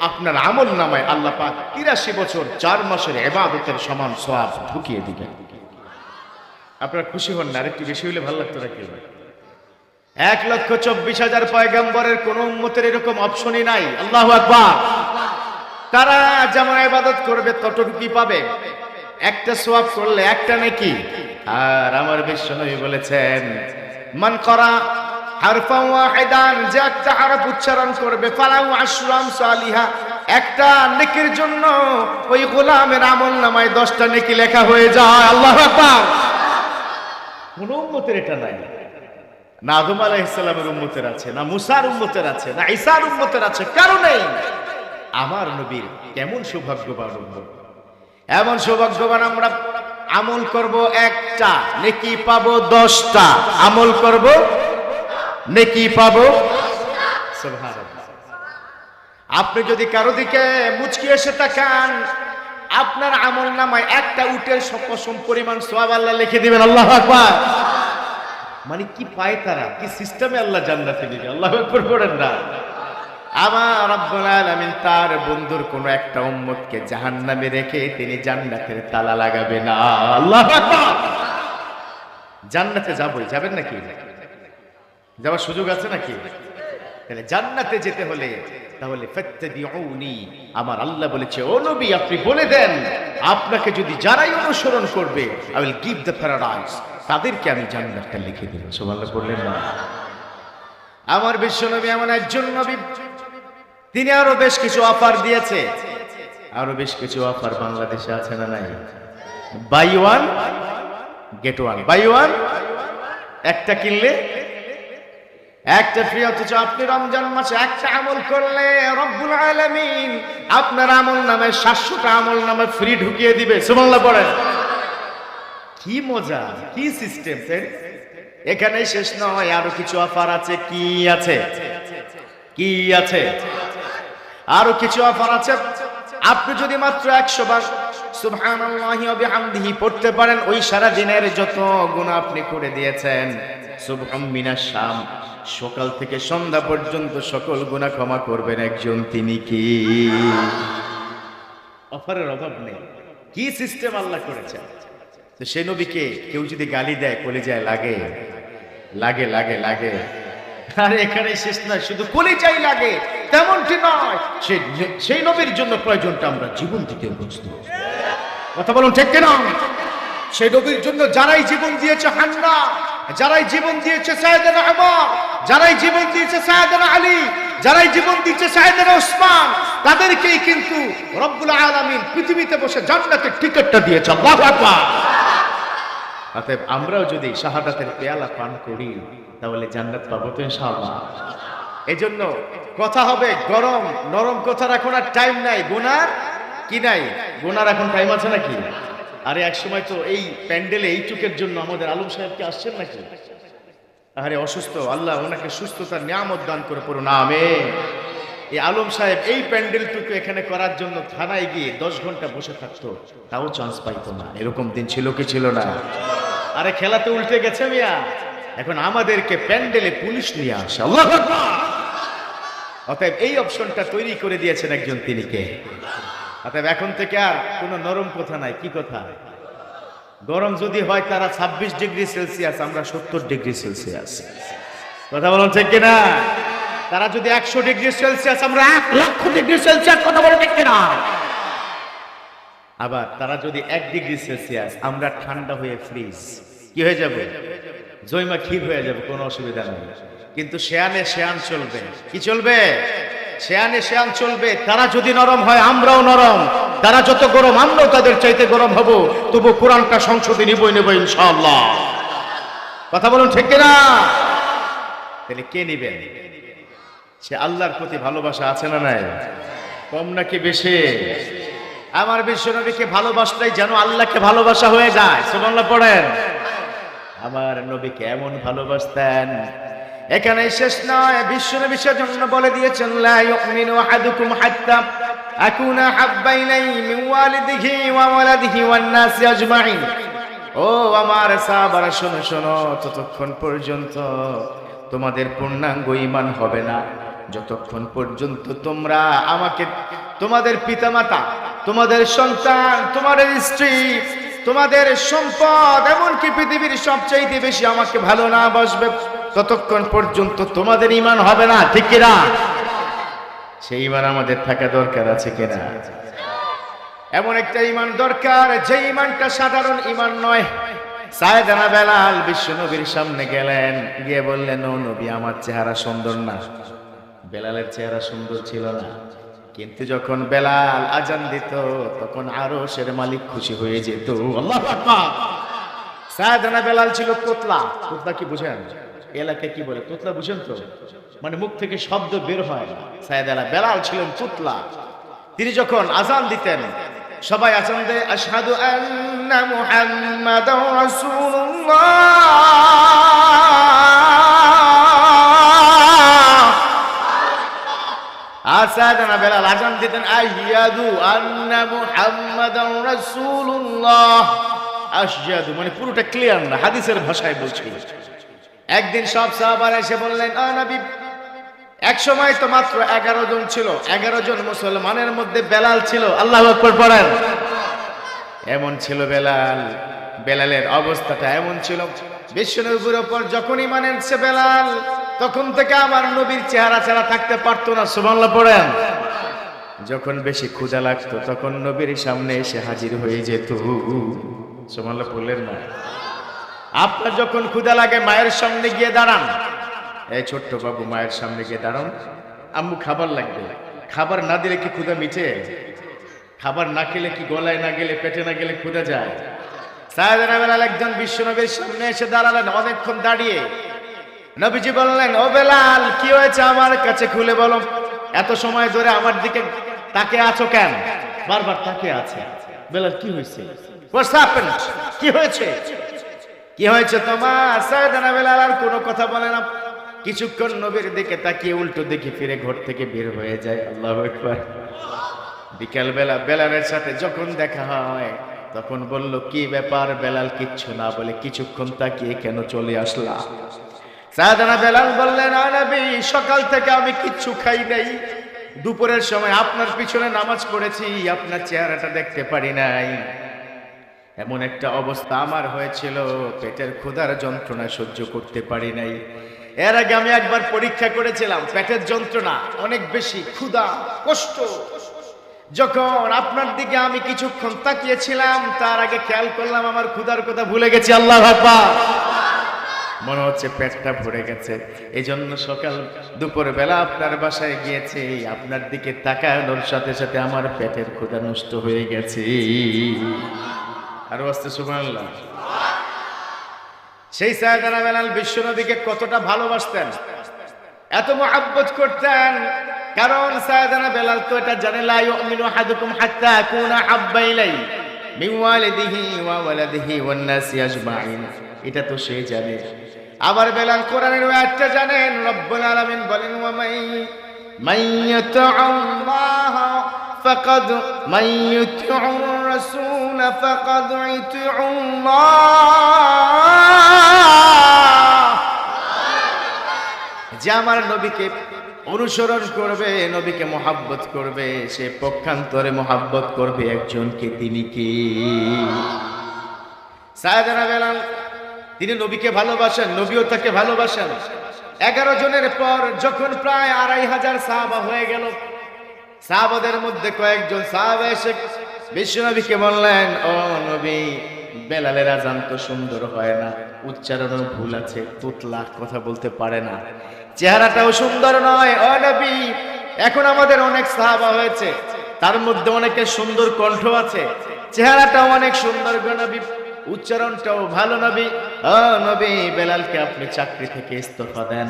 আপনার আমলনামায় আল্লাহ পাক ৮৩ বছর ৪ মাসের ইবাদতের সমান সওয়াব ঢুকিয়ে দিবেন। আপনারা খুশি হন না? আরেকটু বেশি হলে ভালো লাগতো নাকি? ১,২৪,০০০ পয়গম্বরের কোন উম্মতের এরকম অপশনই নাই। আল্লাহু আকবার। তারা যেমন ইবাদত করবে ততটুকুই পাবে, একটা সওয়াব করলে একটা নেকি। আর আমার বিশ্বনবী বলেছেন মান করা হারফান ওয়াহিদান, যে একটা হরফ উচ্চারণ করবে ফালাহু আশরু আমসালিহা, একটা নেকির জন্য ওই গোলামের আমলনামায় 10টা নেকি লেখা হয়ে যায়। আল্লাহু আকবার। কোন উম্মতের এটা নাই। না আদম আলাইহিস সালামের উম্মতের আছে, না মুসার উম্মতের আছে, না ঈসার উম্মতের আছে, কারো নেই। আমার নবীর কেমন সৌভাগ্যবান উম্মত, এমন সৌভাগ্যবান আমরা। আমল করব একটা, নেকি পাবো 10টা। আমল করব, নেকি পাবো। সুবহানাল্লাহ। আপনি যদি কারো দিকে মুচকি এসে তাকান, আপনার আমলনামায় একটা উটের সম পরিমাণ সওয়াব আল্লাহ লিখে দিবেন। আল্লাহু আকবার। মানে কি পায় তারা, কি সিস্টেমে আল্লাহ জান্নাতে দিবে। আল্লাহু আকবার করেন না? আমার রব্বুল আলামিন তার বন্ধুর কোন একটা উম্মতকে জাহান্নামে রেখে তিনি জান্নাতের তালা লাগাবে না। আল্লাহু আকবার। জান্নাতে যাবই, যাবেন নাকি? যাওয়ার সুযোগ আছে নাকি? তাহলে জান্নাতে যেতে হলে তাহলে ফাত্তাবিউনি, আমার আল্লাহ বলেছে ও নবী আপনি বলে দেন আপনাকে যদি যারাই অনুসরণ করবে I will give the paradise, তাদেরকে আমি জান্নাতটা লিখে দেব। সুবহানাল্লাহ বললেন না? আমার বিশ্বনবী এমন একজন নবী, তিনি আরো বেশ কিছু অফার দিয়েছে। আরো বেশ কিছু অফার বাংলাদেশে আছে না নাই? Buy one get one, buy one একটা কিনলে একটা ফ্রি। অথচ আপনি রমজান মাসে একটা আমল করলে রব্বুল আলামিন আপনার আমলনামায় 700টা আমলনামা ফ্রি ঢুকিয়ে দিবে। সুবহানাল্লাহ পড়েন। কি মজা, কি সিস্টেম! এখানেই শেষ নয়, আরো কিছু অফার আছে। কি আছে? কি আছে? আরো কিছু অফার আছে। আপনি যদি মাত্র 100 বার সুবহানাল্লাহি ওয়া বিহামদিহি পড়তে পারেন, ওই সারা দিনের যত গুনাহ আপনি করে দিয়েছেন, সুবহান মিনাশ শাম, সকাল থেকে সন্ধ্যা পর্যন্ত সকল গুনাহ ক্ষমা করবেন একজন, তিনি কি? অফারের অভাব নেই। কি সিস্টেম আল্লাহ করেছেন! তো সেই নবীকে কেউ যদি গালি দেয় কলিজায় লাগে, লাগে লাগে লাগে। আর এখানে শেষ নয়, শুধু কলিজায় লাগে তেমনটি নয়, সেই নবীর জন্য প্রয়োজনটা আমরা জীবন থেকে বুঝতে। কথা বলুন ঠিক কিনা? সেই নবীর জন্য যারাই জীবন দিয়েছে হান্না যারাই জীবন দিয়েছে সাইয়েদনা উমর, যারাই জীবন দিয়েছে সাইয়েদনা আলী, যারাই জীবন দিয়েছে সাইয়েদনা উসমান, তাদেরকেই কিন্তু রব্বুল আলামিন পৃথিবীতে বসে জান্নাতের টিকিটটা দিয়েছে। আল্লাহু আকবার। অতএব আমরাও যদি শাহাদাতের পেয়ালা পান করি তাহলে জান্নাত পাবো তো ইনশাআল্লাহ। এজন্য কথা হবে গরম নরম, কথার এখন আর টাইম নাই। গুনার কি নাই? গুনার এখন টাইম আছে নাকি? আরে এক সময় তো এই প্যান্ডেলে এইটুকের জন্য আমাদের আলম সাহেব কি আসছেন নাকি? আরে অসুস্থ, আল্লাহ ওনাকে সুস্থতার নিয়ামত দান করে পড়ুন আমিন। এই আলম সাহেব এই প্যান্ডেলটুকু এখানে করার জন্য থানায় গিয়ে 10 ঘন্টা বসে থাকতো, তাও চান্স পাইতো না। এরকম দিন ছিল কি ছিল না? আরে খেলা তো উল্টে গেছে মিয়া, এখন আমাদেরকে প্যান্ডেলে পুলিশ নিয়ে আসে। আল্লাহু আকবার। অতএব এই অপশনটা তৈরি করে দিয়েছেন একজন, তিনি কে? অতএব এখন থেকে আর কোনো নরম কথা নাই। কি কথা? গরম যদি হয় তারা 26 ডিগ্রি সেলসিয়াস, আমরা 70 ডিগ্রি সেলসিয়াস। কথা বলুন ঠিক কিনা? তারা যদি 100 ডিগ্রি সেলসিয়াস, আমরা 1,00,000 ডিগ্রি সেলসিয়াস। কথা বলুন ঠিক কিনা? আবার তারা যদি 1 ডিগ্রি সেলসিয়াস, আমরা ঠান্ডা হয়ে ফ্রিজ কি হয়ে যাবে? জয়মা ক্ষীর হয়ে যাবে, কোনো অসুবিধা নেই। কিন্তু শেয়ানে শেয়ান চলবে। কি চলবে? শেয়ানে শেয়ান চলবে। তারা যদি নরম হয় আমরাও নরম, তারা যত গরম আমরাও তাদের চাইতে গরম হব। তবু কোরআনটা সংসদে নিবই নেব ইনশাআল্লাহ। কথা বলুন ঠিক কিনা? তাহলে কে নিবেন? সে আল্লাহর প্রতি ভালোবাসা আছে না নাই? কম নাকি বেশি? আমার বিশ্বনবীকে ভালোবাসলেই যেন আল্লাহকে ভালোবাসা হয়ে যায়। সুবহানাল্লাহ পড়েন। আমার নবীকে এমন ভালোবাসতেন, এখানে শেষ নয়। বিশ্বনবী সেজন্য বলে দিয়েছেন, লা ইউমিনু আহাদুকুম হাত্তা আকুনা হাব্বা ইলাইহি মিন ওয়ালিদিহি ওয়া ওয়ালাদিহি ওয়ান নাসি আজমাইন। ও আমার সাহাবারা শোনো শোনো, ততক্ষণ পর্যন্ত তোমাদের পূর্ণাঙ্গ ঈমান হবে না যতক্ষণ পর্যন্ত তোমরা আমাকে, তোমাদের পিতামাতা, তোমাদের সন্তান, তোমাদের স্ত্রী, তোমাদের সম্পদ, এমনকি পৃথিবীর সবচাইতে বেশি আমাকে ভালো না বাসবে, ততক্ষণ পর্যন্ত তোমাদের ঈমান হবে না। ঠিক কিনা? সেই ঈমান আমাদের থাকা দরকার আছে কিনা? এমন একটা ঈমান দরকার যে ঈমানটা সাধারণ ঈমান নয়। সাইয়েদনা বেলাল বিশ্বনবীর সামনে গেলেন, গিয়ে বললেন, ও নবী, আমার চেহারা সুন্দর না? বেলালের চেহারা সুন্দর ছিল না, কিন্তু যখন বেলাল আজান দিত তখন আরশের মালিক খুশি হয়ে যেত। আল্লাহু আকবার। সাইয়েদনা বেলাল ছিল তোতলা। তোতলা কি বুঝেন? এলাকায় কি বলে তোতলা? বুঝেন তো? মানে মুখ থেকে শব্দ বের হয় না। সাইয়েদনা বেলাল ছিলেন তোতলা। তিনি যখন আজান দিতেন সবাই আজান দেয়, আশহাদু আন্না মুহাম্মাদার রাসূলুল্লাহ। সাইয়েদনা বেলাল আজান দিতেন, আশহাদু আন্না মুহাম্মাদার রাসূলুল্লাহ। আশহাদু মানে পুরোটা ক্লিয়ার না, হাদিসের ভাষায় বলছি। একদিন সব সাহাবারা এসে বললেন, ও নবী, এক সময় তো মাত্র 11 জন ছিল, 11 জন মুসলমানের মধ্যে বেলাল ছিল। আল্লাহু আকবার পড়েন। এমন ছিল বেলাল, বেলালের অবস্থাটা এমন ছিল, বিশ্বনবীর উপর যখন ঈমান এনেছে বেলাল, তখন থেকে আমার নবীর চেহারা ছাড়া থাকতে পারতো না। সুবহানাল্লাহ পড়েন। যখন বেশি ক্ষুধা লাগতো তখন নবীর সামনে এসে হাজির হয়ে যেত। সুবহানাল্লাহ বললেন না? আপনার যখন ক্ষুধা লাগে মায়ের সামনে গিয়ে দাঁড়ান, এই ছোট্ট বাবু মায়ের সামনে গিয়ে দাঁড়ান, আম্মু খাবার লাগবে। খাবার না দিলে কি ক্ষুধা মিটে? খাবার না খেলে কি গলায় না গেলে, পেটে না গেলে ক্ষুধা যায়? সাইয়েদনা বেলাল একজন বিশ্বনবীর সামনে এসে দাঁড়ালেন, অনেকক্ষণ দাঁড়িয়ে। নবীজি বললেন, ও বেলাল, কি হয়েছে আমার কাছে খুলে বলো। এত সময় ধরে আমার দিকে তাকিয়ে আছো কেন? বারবার তাকিয়ে আছে। বেলাল, কি হয়েছে? হোয়াটস হ্যাপেন্ড? কি হয়েছে? কি হয়েছে তোমার? সাইয়েদনা বেলাল আর কোনো কথা বলে না। কিছুক্ষণ নবীর দিকে তাকিয়ে উল্টো দিকে ফিরে ঘর থেকে বের হয়ে যায়। আল্লাহু আকবার। বিকেল বেলা বেলালের সাথে যখন দেখা হয় তখন বলল, কি ব্যাপার বেলাল? কিচ্ছু না বলে কিছুক্ষণ তাকিয়ে কেন চলে আসলা? সাইয়েদনা বেলাল বললেন, ও নবী, সকাল থেকে আমি কিচ্ছু খাই নাই। দুপুরের সময় আপনার পিছনে নামাজ পড়েছি, আপনার চেহারাটা দেখতে পারি নাই। এমন একটা অবস্থা আমার হয়েছিল, পেটের ক্ষুধার যন্ত্রণা সহ্য করতে পারি নাই। এর আগে আমি একবার পরীক্ষা করেছিলাম, পেটের যন্ত্রণা অনেক বেশি, ক্ষুধা, কষ্ট। যখন আপনার দিকে আমি কিছুক্ষণ তাকিয়েছিলাম, তার আগে খেয়াল করলাম আমার ক্ষুধার কথা ভুলে গেছি। আল্লাহু আকবার। মনে হচ্ছে পেটটা ভরে গেছে। এই জন্য সকাল দুপুর বেলা আপনার বাসায় গিয়েছি, আপনার দিকে তাকানোর সাথে সাথে আমার পেটের ক্ষুধা নষ্ট হয়ে গেছে। আর আস্তে সুবহানাল্লাহ। সেই সাইয়েদনা বেলাল বিশ্বনবীকে কতটা ভালোবাসতেন, এত মুহাব্বত করতেন। কারণ সাইয়েদনা বেলাল তো এটা জানে, লা ইউমিনু আহাদুকুম হাত্তা আকুনা হাব্বা ইলাইহি মিন ওয়ালিদিহি ওয়া ওয়ালাদিহি ওয়ান নাসি আজমাইন। এটা তো সে জানে। আবার বেলাল কোরআনের আয়াতটা জানেন, রব্বুল আলামিন বলেন, ওয়া মান ইয়াতাআল্লাহ ফাকাদ মান ইউতিউর রাসূল ফাকাদ ইউতিউল্লাহ। যে আমার নবীকে অনুসরণ করবে, নবীকে মুহাব্বত করবে, সে পক্ষান্তরে মুহাব্বত করবে একজনকে। তিনি কি? সাইয়েদনা বেলাল। তিনি নবীকে ভালোবাসেন, নবীও তাকে ভালোবাসেন। 11 জনের পর যখন প্রায় 2500 সাহাবা হয়ে গেল, সাহাবাদের মধ্যে কয়েকজন সাহাবা এসে বিশ্বনবীকে বললেন, ও নবী, বেলালের আজান তো সুন্দর হয় না, উচ্চারণও ভুল আছে, তুতলা, কথা বলতে পারে না, চেহারাটাও সুন্দর নয়। ও নবী, এখন আমাদের অনেক সাহাবা হয়েছে, তার মধ্যে অনেকের সুন্দর কণ্ঠ আছে, চেহারাটাও অনেক সুন্দর গো নবী, উচ্চারণটাও ভালো নবী। ও নবী, বেলালকে আপনি চাকরি থেকে ইস্তফা দেন,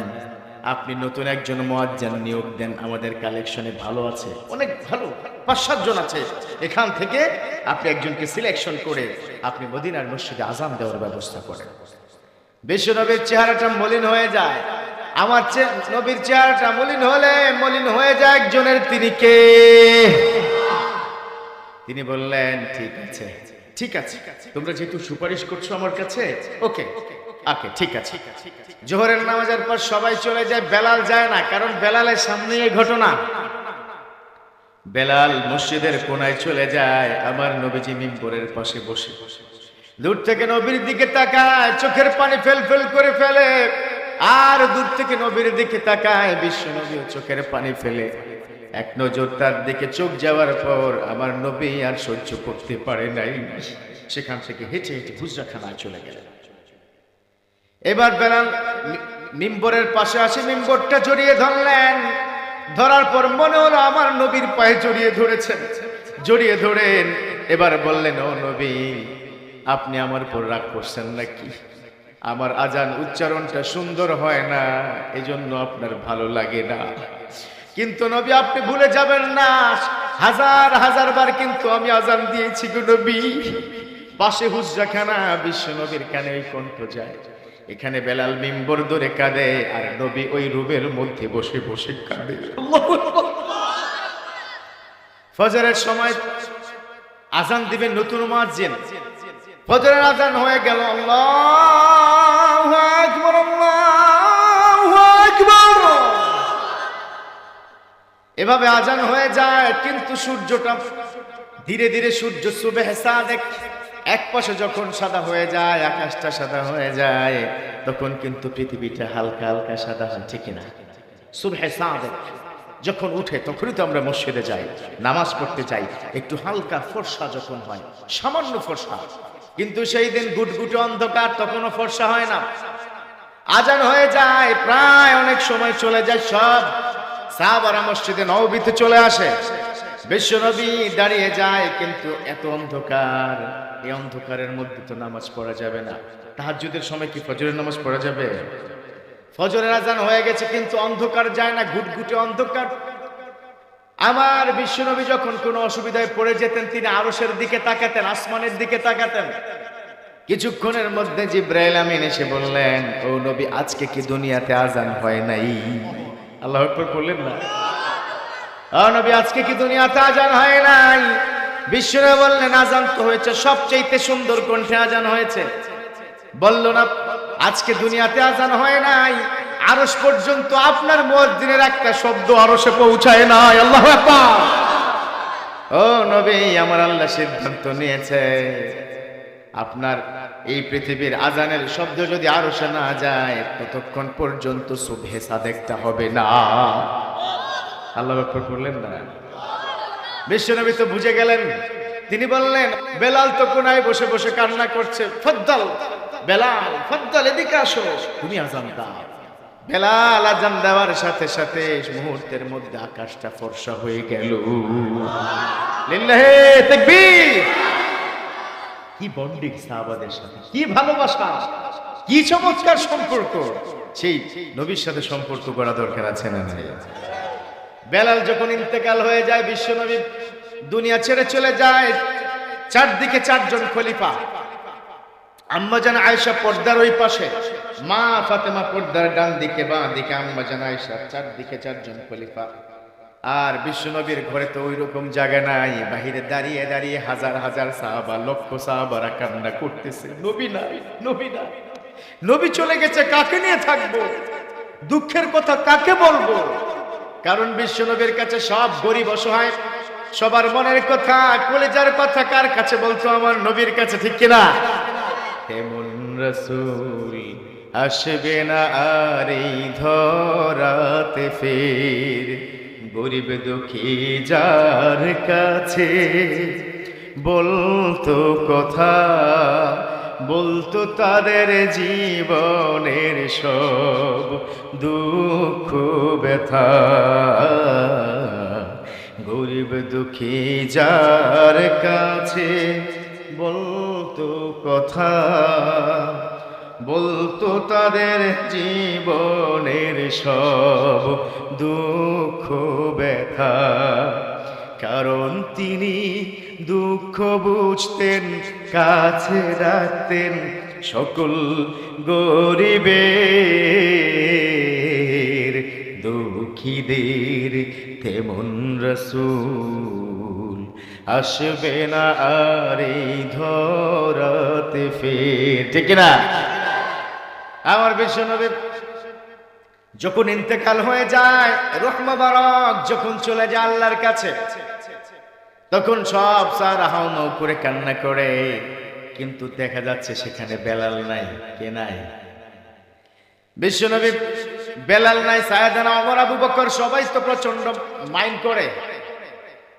আপনি নতুন একজন মুয়াজ্জিন নিয়োগ দেন, আমাদের কালেকশনে ভালো আছে, অনেক ভালো 5-7 জন আছে, এখান থেকে আপনি একজনকে সিলেকশন করে আপনি মদিনার মসজিদে আযান দেওয়ার ব্যবস্থা করেন। বিশ্বনবীর চেহারাটা মলিন হয়ে যায়। আমার নবীর চেহারাটা মলিন হলে মলিন হয়ে যায় একজনের, তিনি কে? তিনি বললেন, ঠিক আছে, ঠিক আছে, তোমরা যেহেতু সুপারিশ করছো আমার কাছে, ওকে ওকে, ঠিক আছে। জোহরের নামাজের পর সবাই চলে যায়, বেলাল যায় না, কারণ বেলালের সামনে এই ঘটনা। বেলাল মসজিদের কোনায় চলে যায়, আমার নবীজি মিম্বরের পাশে বসে দূর থেকে নবীর দিকে তাকায়, চোখের পানি ফেল ফেল করে ফেলে। আর দূর থেকে নবীর দিকে তাকায়, বিশ্ব নবীও চোখের পানি ফেলে। এক নজর তার দিকে চোখ যাওয়ার পর আমার নবী আর সহ্য করতে পারে নাই, সেখান থেকে হেঁটে হেঁটে হুজরাখানায় চলে গেলেন। এবার বেলাল মিম্বরের পাশে আসে, মিম্বরটা জড়িয়ে ধরলেন। ধরার পর মনে হলো আমার নবীর পায়ে জড়িয়ে ধরেছেন, জড়িয়ে ধরেন। এবার বললেন, ও নবী, আপনি আমার উপর রাগ করছেন নাকি? আমার আজান উচ্চারণটা সুন্দর হয় না, এজন্য আপনার ভালো লাগে না। কিন্তু নবী, আপনি ভুলে যাবেন না, হাজার হাজার বার কিন্তু আমি আজান দিয়েছি গো নবী। পাশে হুজরাখানা, বিশ্ব নবীর কানে ওই কণ্ঠ যায়। এখানে বেলাল মিম্বর ধরে কাঁদে, আর নবী ওই রুমের মধ্যে বসে বসে কাঁদে। ফজরের সময় আজান দিবেন নতুন মুয়াজ্জিন, ফজরের আজান হয়ে গেল, আল্লাহু আকবার, আল্লাহু আকবার, এভাবে আজান হয়ে যায়। কিন্তু সূর্যটা ধীরে ধীরে, সূর্য সুবহ সাদেক এক পাশে যখন সাদা হয়ে যায়, আকাশটা সাদা হয়ে যায়, তখন কিন্তু পৃথিবীটা হালকা হালকা সাদা হয়, ঠিক না? সুবহ সাদেক যখন উঠে তখনই তো আমরা মসজিদে যাই, নামাজ পড়তে যাই, একটু হালকা ফর্সা যখন হয়, সামান্য ফর্সা। কিন্তু সেই দিন গুটগুটে অন্ধকার, তখনও ফর্সা হয় না। আজান হয়ে যায়, প্রায় অনেক সময় চলে যায়, সব সাহাবারা মসজিদে নববীতে চলে আসে। বিশ্বনবী দাঁড়িয়ে যায়, কিন্তু এত অন্ধকার, এই অন্ধকারের মধ্যে তো নামাজ পড়া যাবে না। তাহাজ্জুদের সময় কি ফজরের নামাজ পড়া যাবে? ফজরের আজান হয়ে গেছে, কিন্তু অন্ধকার যায় না, গুটগুটে অন্ধকার। আমার বিশ্বনবী যখন কোনো অসুবিধায় পড়ে যেতেন, তিনি আরশের দিকে তাকাতেন, আসমানের দিকে তাকাতেন। কিছুক্ষণের মধ্যে জিবরাইল আমিন এসে বললেন, ও নবী, আজকে কি দুনিয়াতে আজান হয় নাই? আল্লাহু আকবার বললেন না? ও নবী, আজকে কি দুনিয়াতে আজান হয় নাই? বিশ্বনবী বললেন, আজান তো হয়েছে, সবচেয়ে সুন্দর কণ্ঠে আজান হয়েছে। বলল না, আজকে দুনিয়াতে আজান হয় নাই, আরশ পর্যন্ত আপনার মুয়াজ্জিনের একটা শব্দ আরশে পৌঁছায় নাই। আল্লাহু আকবার। ও নবী, আমার আল্লাহ সিদ্ধান্ত নিয়েছে, আপনার এই পৃথিবীর আজানের শব্দ যদি আরশে না যায়, ততক্ষণ পর্যন্ত সুবহে সাদেকটা হবে না। আল্লাহু আকবার বললেন না? বিশ্বনবী তো বুঝে গেলেন। তিনি বললেন, বেলাল তো কোনায় বসে বসে কান্না করছে, ফদ্দাল, বেলাল ফাদ্দাল এদিকে আসো, তুমি আজান দাও। বেলাল আজান দেওয়ার সাথে সাথে মুহূর্তের মধ্যে আকাশটা ফর্সা হয়ে গেল। লিল্লাহে তাকবীর। কি বন্ডিং সাহাবাদের সাথে, কি ভালোবাসা, কি চমৎকার সম্পর্ক। সেই নবীর সাথে সম্পর্ক করা দরকার আছে না নাই? বেলাল যখন ইন্তেকাল হয়ে যায়, বিশ্ব নবী দুনিয়া ছেড়ে চলে যায়, চারদিকে চারজন খলিফা। আম্মা জান আয়েশা পর্দার ওই পাশে, মা ফাতেমা পর্দার ডান দিকে, বাঁ দিকে আম্মা জান আয়েশা, চারদিকে চারজন খলিফা। আর বিশ্ব নবীর ঘরে তো ওই রকম জায়গা নাই, বাহিরে দাঁড়িয়ে দাঁড়িয়ে হাজার হাজার সাহাবা, লক্ষ সাহাবারা কান্না করতেছে, নবী নাই, নবী নাই, নবী চলে গেছে, কাকে নিয়ে থাকবো, দুঃখের কথা কাকে বলবো। কারণ বিশ্ব নবীর কাছে সব গরিব অসহায়, সবার মনের কথা, কলিজার কথা কার কাছে বলতো? আমার নবীর কাছে, ঠিক কিনা? এমন রাসূল আসবে না আর এই ধরাতে ফের, গরিব দুঃখী যার কাছে বলতো কথা, বলতো তাদের জীবনের সব দুঃখ ব্যথা। গরিব দুঃখী যার কাছে বলতো কথা, বলতো তাদের জীবনের সব দুঃখ ব্যথা। কারণ তিনি দুঃখ বুঝতেন, কাছে রাখতেন সকল গরিবের, দুঃখীদের। তেমন রাসূল আসবে না আর এই ধরাতে ফের, ঠিক না? আমার বিশ্ব নবী যখন ইন্তেকাল হয়ে যায়, রূহ মুবারক যখন চলে যায় আল্লাহর কাছে, তখন সব সাহারা হাওমাও করে কান্না করে, কিন্তু দেখা যাচ্ছে সেখানে বেলাল নাই। কে নাই? বিশ্ব নবী বেলাল নাই, সাইয়েদনা ওমর, আবু বকর, সবাই তো প্রচন্ড মাইন্ড করে,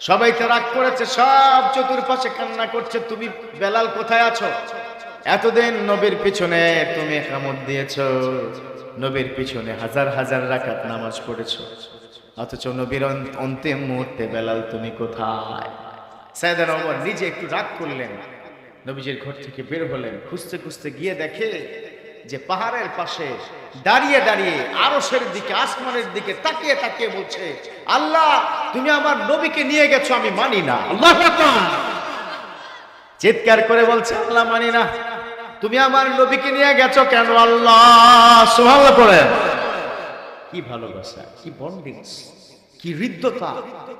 সবাই তো রাগ করেছে, সব চতুর্পাশে কান্না করছে, তুমি বেলাল কোথায় আছো? এতদিন নবীর পিছনে তুমি ইকামত দিয়েছো, নবীর পিছনে হাজার হাজার রাকাত নামাজ পড়েছো, অথচ নবীর অন্তিম মুহূর্তে বেলাল তুমি কোথায়? সাইয়েদনা ওমর নিজে একটু রাগ করলেন, নবীজির ঘর থেকে বের হলেন, খুঁজতে খুঁজতে গিয়ে দেখে যে পাহাড়ের পাশে দাঁড়িয়ে দাঁড়িয়ে আরশের দিকে, আসমানের দিকে তাকিয়ে তাকিয়ে বলছে, আল্লাহ তুমি আমার নবীকে নিয়ে গেছো, আমি মানি না। আল্লাহু আকবার। চিৎকার করে বলছে, আল্লাহ মানি না, তুমি আমার নবীকে নিয়ে গেছো কেন? আল্লাহ সুবহানাল্লাহ পড়েন। কি ভালোবাসা, কি বন্ডিং, কি হৃদ্যতা,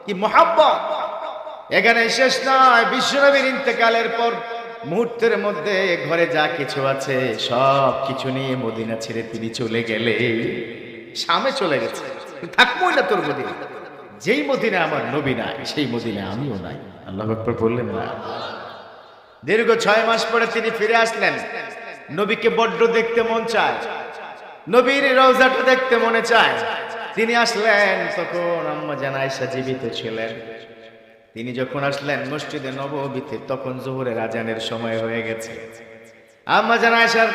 কি মহব্বত। এখানে শেষ নয়, বিশ্বনবীর ইন্তেকালের পর মুহূর্তের মধ্যে ঘরে যা কিছু আছে সব কিছু নিয়ে মদিনা ছেড়ে তিনি চলে গেলে, শামে চলে গেছে। থাকবোই না তোর মদিনা, যেই মদিনা আমার নবী নাই সেই মদিনা আমিও নাই। আল্লাহু আকবার বললেন না? দীর্ঘ 6 মাস পরে তিনি ফিরে আসলেন। নবীকে বড্ড দেখতে মন চায়, নবীর রওজাটা দেখতে মনে চায়। তিনি আসলেন, তখন আম্মা জান আয়েশা জীবিত ছিলেন। তিনি যখন আসলেন মসজিদে নববীতে, তখন যোহরের আজানের সময় হয়ে গেছে। আম্মা জান আয়েশার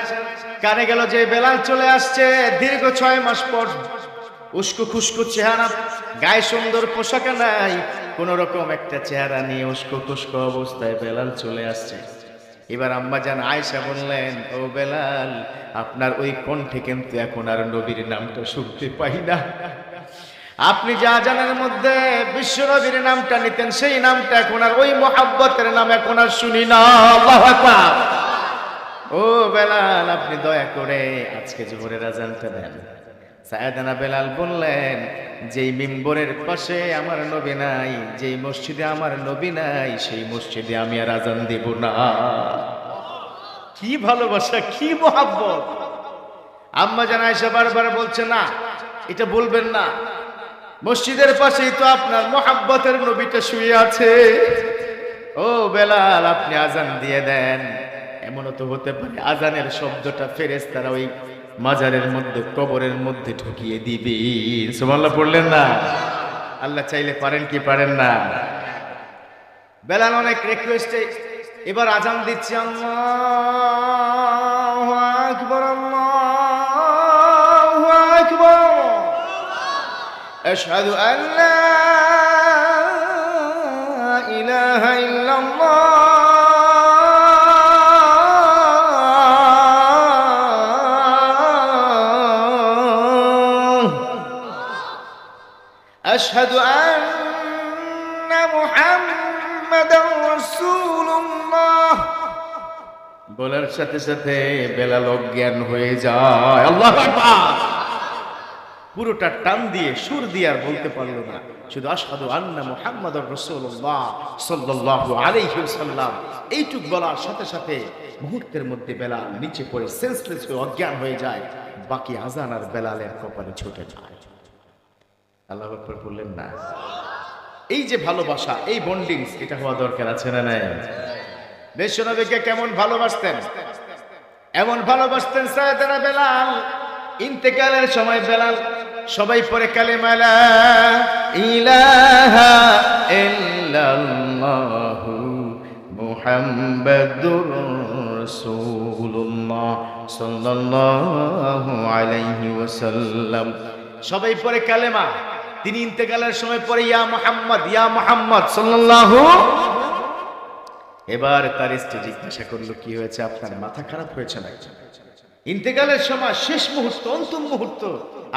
কানে গেল যে বেলাল চলে আসছে। দীর্ঘ 6 মাস পর, উস্কো খুস্কো চেহারা, গায়ে সুন্দর পোশাক নাই, কোন রকম একটা চেহারা নিয়ে উস্কো খুস্কো অবস্থায় বেলাল চলে আসছে। এবার আম্মা জান আয়েশা বললেন, ও বেলাল, আপনার ওই কণ্ঠে কিন্তু এখন আর নবীর নামটা শুনতে পাই না। আপনি যে আজানের মধ্যে বিশ্ব নবীর নামটা নিতেন, সেই নামটা এখন আর, ওই মহাব্বতের নাম এখন আর শুনি না। আল্লাহু আকবার। ও বেলাল, আপনি দয়া করে আজকে যোহরের আজানটা দেন। সাইয়েদনা বেলাল বললেন, যেই মিম্বরের পাশে আমার নবী নাই, যেই মসজিদে আমার নবী নাই, সেই মসজিদে আমি আর আজান দেব না। কি ভালোবাসা, কি মহব্বত। আম্মা জান আয়েশা বারবার বলছে, না এটা বলবেন না, মসজিদের পাশেই তো আপনার মহব্বতের নবীটা শুয়ে আছে। ও বেলাল, আপনি আজান দিয়ে দেন। এমনও তো হতে পারে আজানের শব্দটা ফেরেশতারা ওই মাজারের মধ্যে, কবরের মধ্যে ঢুকিয়ে দিবে। সুবহানাল্লাহ পড়লেন না? আল্লাহ চাইলে পারেন কি পারেন না? বেলাল অনেক রিকোয়েস্টে এবার আজান দিচ্ছে, আল্লাহু আশহাদু আল্লা ইলাহা ইল্লাল্লাহ আশহাদু আন্না মুহাম্মাদার রাসূলুল্লাহ। বলার সাথে সাথে বেলাল অজ্ঞান হয়ে যায়। আল্লাহু আকবার। পুরোটা টান দিয়ে সুর দিয়ে আর বলতে পারলো না, শুধু আশহাদু আন্না মুহাম্মাদার রাসূলুল্লাহ সাল্লাল্লাহু আলাইহি ওয়াসাল্লাম এইটুক বলার সাথে সাথে মুহূর্তের মধ্যে বেলাল নিচে পড়ে সেন্সলেস হয়ে অজ্ঞান হয়ে যায়। বাকি আজান আর বেলালের কপালে ছুটে যায়। আল্লাহু আকবার বললেন না? এই যে ভালোবাসা, এই বন্ডিংস, এটা হওয়া দরকার আছে না নাই? বিশ্বনবীকে কেমন ভালোবাসতেন? এমন ভালোবাসতেন সাইয়েদনা বেলাল, ইন্তেকালের সময় বেলাল সবাই পড়ে কালেমা লা ইলাহা ইল্লাল্লাহু মুহাম্মাদুর রাসূলুল্লাহ সাল্লাল্লাহু আলাইহি ওয়াসাল্লাম। সবাই পড়ে কালেমা। তিনি ইন্তেকালের সময় পড়ে ইয়া মুহাম্মদ সাল্লাল্লাহু। এবার তার স্ত্রী জিজ্ঞাসা করলো, কি হয়েছে, আপনার মাথা খারাপ হয়েছে নাকি? ইন্তেকালের সময় শেষ মুহূর্ত, অন্তিম মুহূর্ত,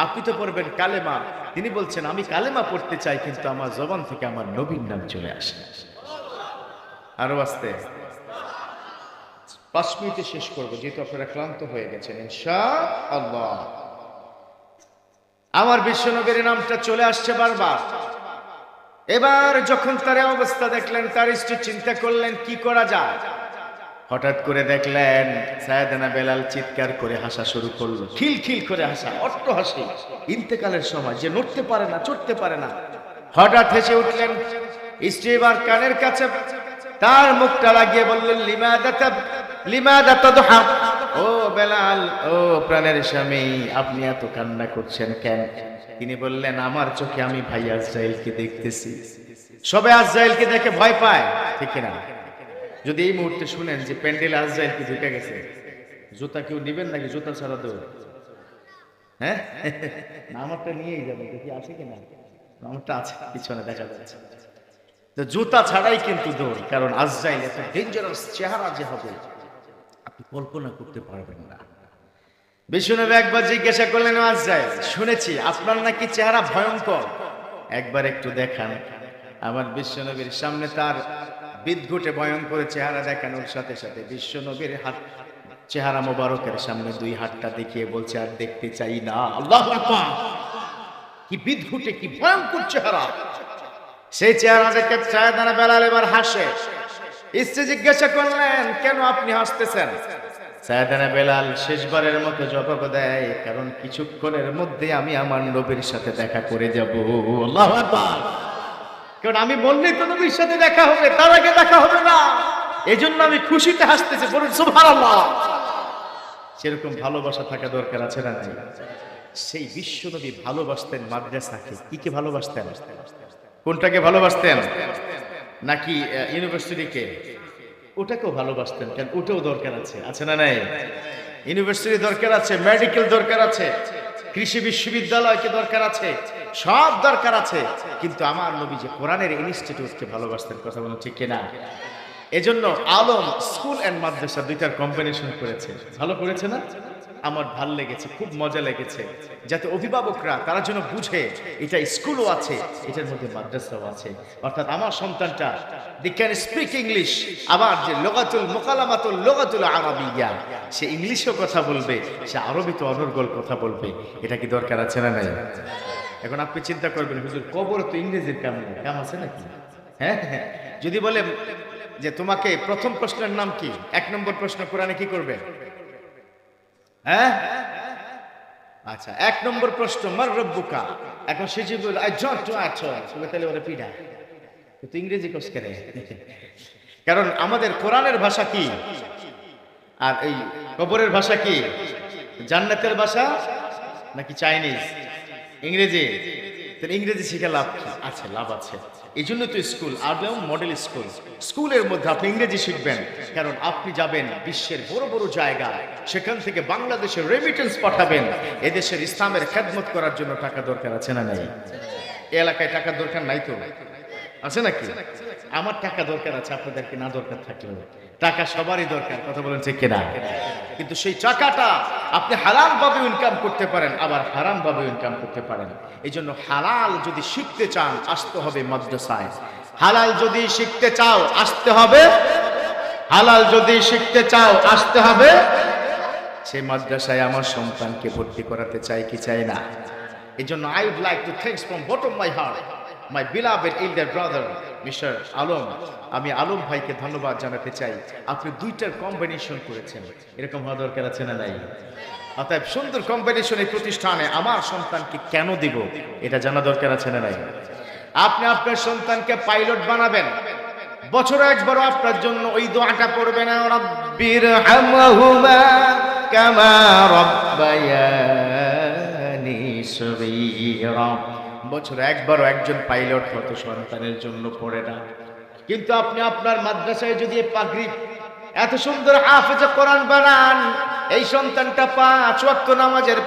আপনি তো পড়বেন কালেমা। তিনি বলছেন, আমি কালেমা পড়তে চাই, কিন্তু আমার জবান থেকে আমার নবীর নাম চলে আসে। আরো আস্তে 5 মিনিটে শেষ করবো, যেহেতু আপনারা ক্লান্ত হয়ে গেছেন ইনশাআল্লাহ। আমার বিশ্বনবীর নামটা চলে আসছে বারবার। এবার যখন তার অবস্থা দেখলেন, তার স্ত্রী চিন্তা করলেন কি করা যায়। হঠাৎ করে দেখলেন সাইয়েদনা বেলাল চিৎকার করে হাসা শুরু করলো, খিলখিল করে হাসা, অট্ট হাসি। ইন্তেকালের সময় যে নড়তে পারে না, চড়তে পারে না, হঠাৎ হেসে উঠলেন। স্ত্রী এবার কানের কাছে তার মুখটা লাগিয়ে বললেন, লিমাদা তাদহা। ও বেলাল, ও প্রাণের স্বামী, আপনি এত কান্না করছেন কেন? তিনি বললেন, আমার চোখে আমি ভাই আজরাইলকে দেখতেছি। সবে আজরাইলকে দেখে ভয় পায়, ঠিক না? যদি এই মুহূর্তে শুনেন যে প্যান্ডেল আজরাইল কি ঢুকে গেছে, জুতা কেউ নিবেন নাকি জুতা ছাড়া দৌড়? হ্যাঁ, আমারটা নিয়েই যাবে, দেখি আছে কিনা। আমারটা আছে, পিছনে দেখা যাচ্ছে। তো জুতা ছাড়াই কিন্তু দৌড়, কারণ আজরাইল এত ডেঞ্জারাস চেহারা যে হবে আপনি কল্পনা করতে পারবেন না। বিশ্বনবী একবার জিজ্ঞাসা করলেন, আজরাইল, শুনেছি আপনার নাকি চেহারা ভয়ঙ্কর, একবার একটু দেখান। আমার বিশ্বনবীর সামনে তার বিদঘুটে ভয়ঙ্কর চেহারা দেখানোর সাথে সাথে বিশ্বনবীর হাত চেহারা মোবারকের সামনে 2 হাতটা দেখিয়ে বলছে, আর দেখতে চাই না। আল্লাহু আকবার! কি বিদঘুটে, কি ভয়ঙ্কর চেহারা! সেই চেহারা দেখে সাইয়েদনা বেলাল এবার হাসে। স্ত্রী জিজ্ঞাসা করলেন, কেন আপনি হাসতেছেন? সাইয়েদনা বেলাল শেষবারের মতো জবাব দেয়, কারণ কিছুক্ষণের মধ্যে আমি আমার নবীর সাথে দেখা করে যাব। আল্লাহু আকবার! কারণ আমি বললেই তো নবীর সাথে দেখা হবে, তার আগে দেখা হবে না, এজন্য আমি খুশিতে হাসতেছি। বলুন সুবহানাল্লাহ। সেরকম ভালোবাসা থাকা দরকার আছে না? সেই বিশ্বনবী ভালোবাসতেন মাদ্রাসাকে। কি ভালোবাসতেন? কোনটাকে ভালোবাসতেন? নাকি ইউনিভার্সিটিকে? ওটাকেও ভালোবাসতেন, কারণ ওটাও দরকার আছে না নাই? ইউনিভার্সিটি দরকার আছে, মেডিকেল দরকার আছে, কৃষি বিশ্ববিদ্যালয়কে দরকার আছে, সব দরকার আছে, কিন্তু আমার নবী যে কোরআনের ইনস্টিটিউটকে ভালোবাসতেন। কথা বলুন ঠিক কিনা? এজন্য আলম স্কুল এন্ড মাদ্রাসা দুইটার কম্বিনেশন করেছে। ভালো করেছে না? আমার ভাল লেগেছে, খুব মজা লেগেছে, যাতে অভিভাবকরা তারা যেন বুঝে এটা স্কুলও আছে, এটার মধ্যে মাদ্রাসাও আছে। অর্থাৎ আমার সন্তানটা দি ক্যান স্পিক ইংলিশ, আবার যে লগাতুল মুকালামাতুল লগাতুল আরাবিয়া, সে ইংলিশও কথা বলবে, সে আরবিতে অনর্গল কথা বলবে। এটা কি দরকার আছে না নাই? এখন আপনি চিন্তা করবেন, হুজুর কবর তো ইংরেজির কাম আছে নাকি? হ্যাঁ, যদি বলে যে তোমাকে প্রথম প্রশ্নের নাম কি, 1 নম্বর প্রশ্ন কোরআনে কি করবে? হ্যাঁ, আচ্ছা, 1 নম্বর প্রশ্ন মার রব্বুকা। এখন সে যে বলে আই ডোন্ট নো আট অল, তাহলে ওরা পিডা তো ইংরেজি কোর্স করে। কারণ আমাদের কোরআনের ভাষা কি আর এই কবরের ভাষা কি? জান্নাতের ভাষা নাকি চাইনিজ? ইংরেজি। তাহলে ইংরেজি শিখে লাভ আছে? লাভ আছে। এই জন্য তো স্কুল আদৌ মডেল স্কুল, স্কুলের মধ্যে আপনি ইংরেজি শিখবেন, কারণ আপনি যাবেন বিশ্বের বড় বড় জায়গায়, সেখান থেকে বাংলাদেশের রেমিটেন্স পাঠাবেন, এদেশের ইসলামের খেদমত করার জন্য টাকা দরকার আছে না নাই? এলাকায় টাকার দরকার নাই তো, আছে নাকি? আমার টাকা দরকার আছে, আপনাদেরকে না দরকার থাকলেও টাকা সবারই দরকার, কথা বলেন ঠিক কিনা? কিন্তু সেই টাকাটা আপনি হালাল ভাবে ইনকাম করতে পারেন, আবার হারাম ভাবে ইনকাম করতে পারেন। এই জন্য হালাল যদি শিখতে চান আসতে হবে মাদ্রাসায়, হালাল যদি শিখতে চাও আসতে হবে, হালাল যদি শিখতে চাও আসতে হবে সেই মাদ্রাসায়। আমার সন্তানকে ভর্তি করাতে চাই কি চাই না? এই জন্য I would like to thanks from bottom of my heart my beloved elder brother Mr. Alam. আমি আলম ভাইকে ধন্যবাদ জানাতে চাই, আপনি দুইটার কম্বিনেশন করেছেন। এরকম হওয়া দরকার আছে না নাই? অতএব সুন্দর কম্বিনেশন এই প্রতিষ্ঠানে আমার সন্তানকে কেন দিব এটা জানা দরকার আছে না নাই? আপনি আপনার সন্তানকে পাইলট বানাবেন, বছরে একবারও আপনার জন্য ওই দোয়াটা পড়বেন, রাব্বির হামহুমা কামা রাব্বায়ানি সগীরা। বছরে একবারও একজন পাইলট হতো সন্তানের জন্য পড়ে না। কিন্তু আপনি আপনার মাদ্রাসায় যদি পাগড়ি এত সুন্দর হাফেজে কোরআন বানান, এই সন্তানটা 5 ওয়াক্ত নামাজের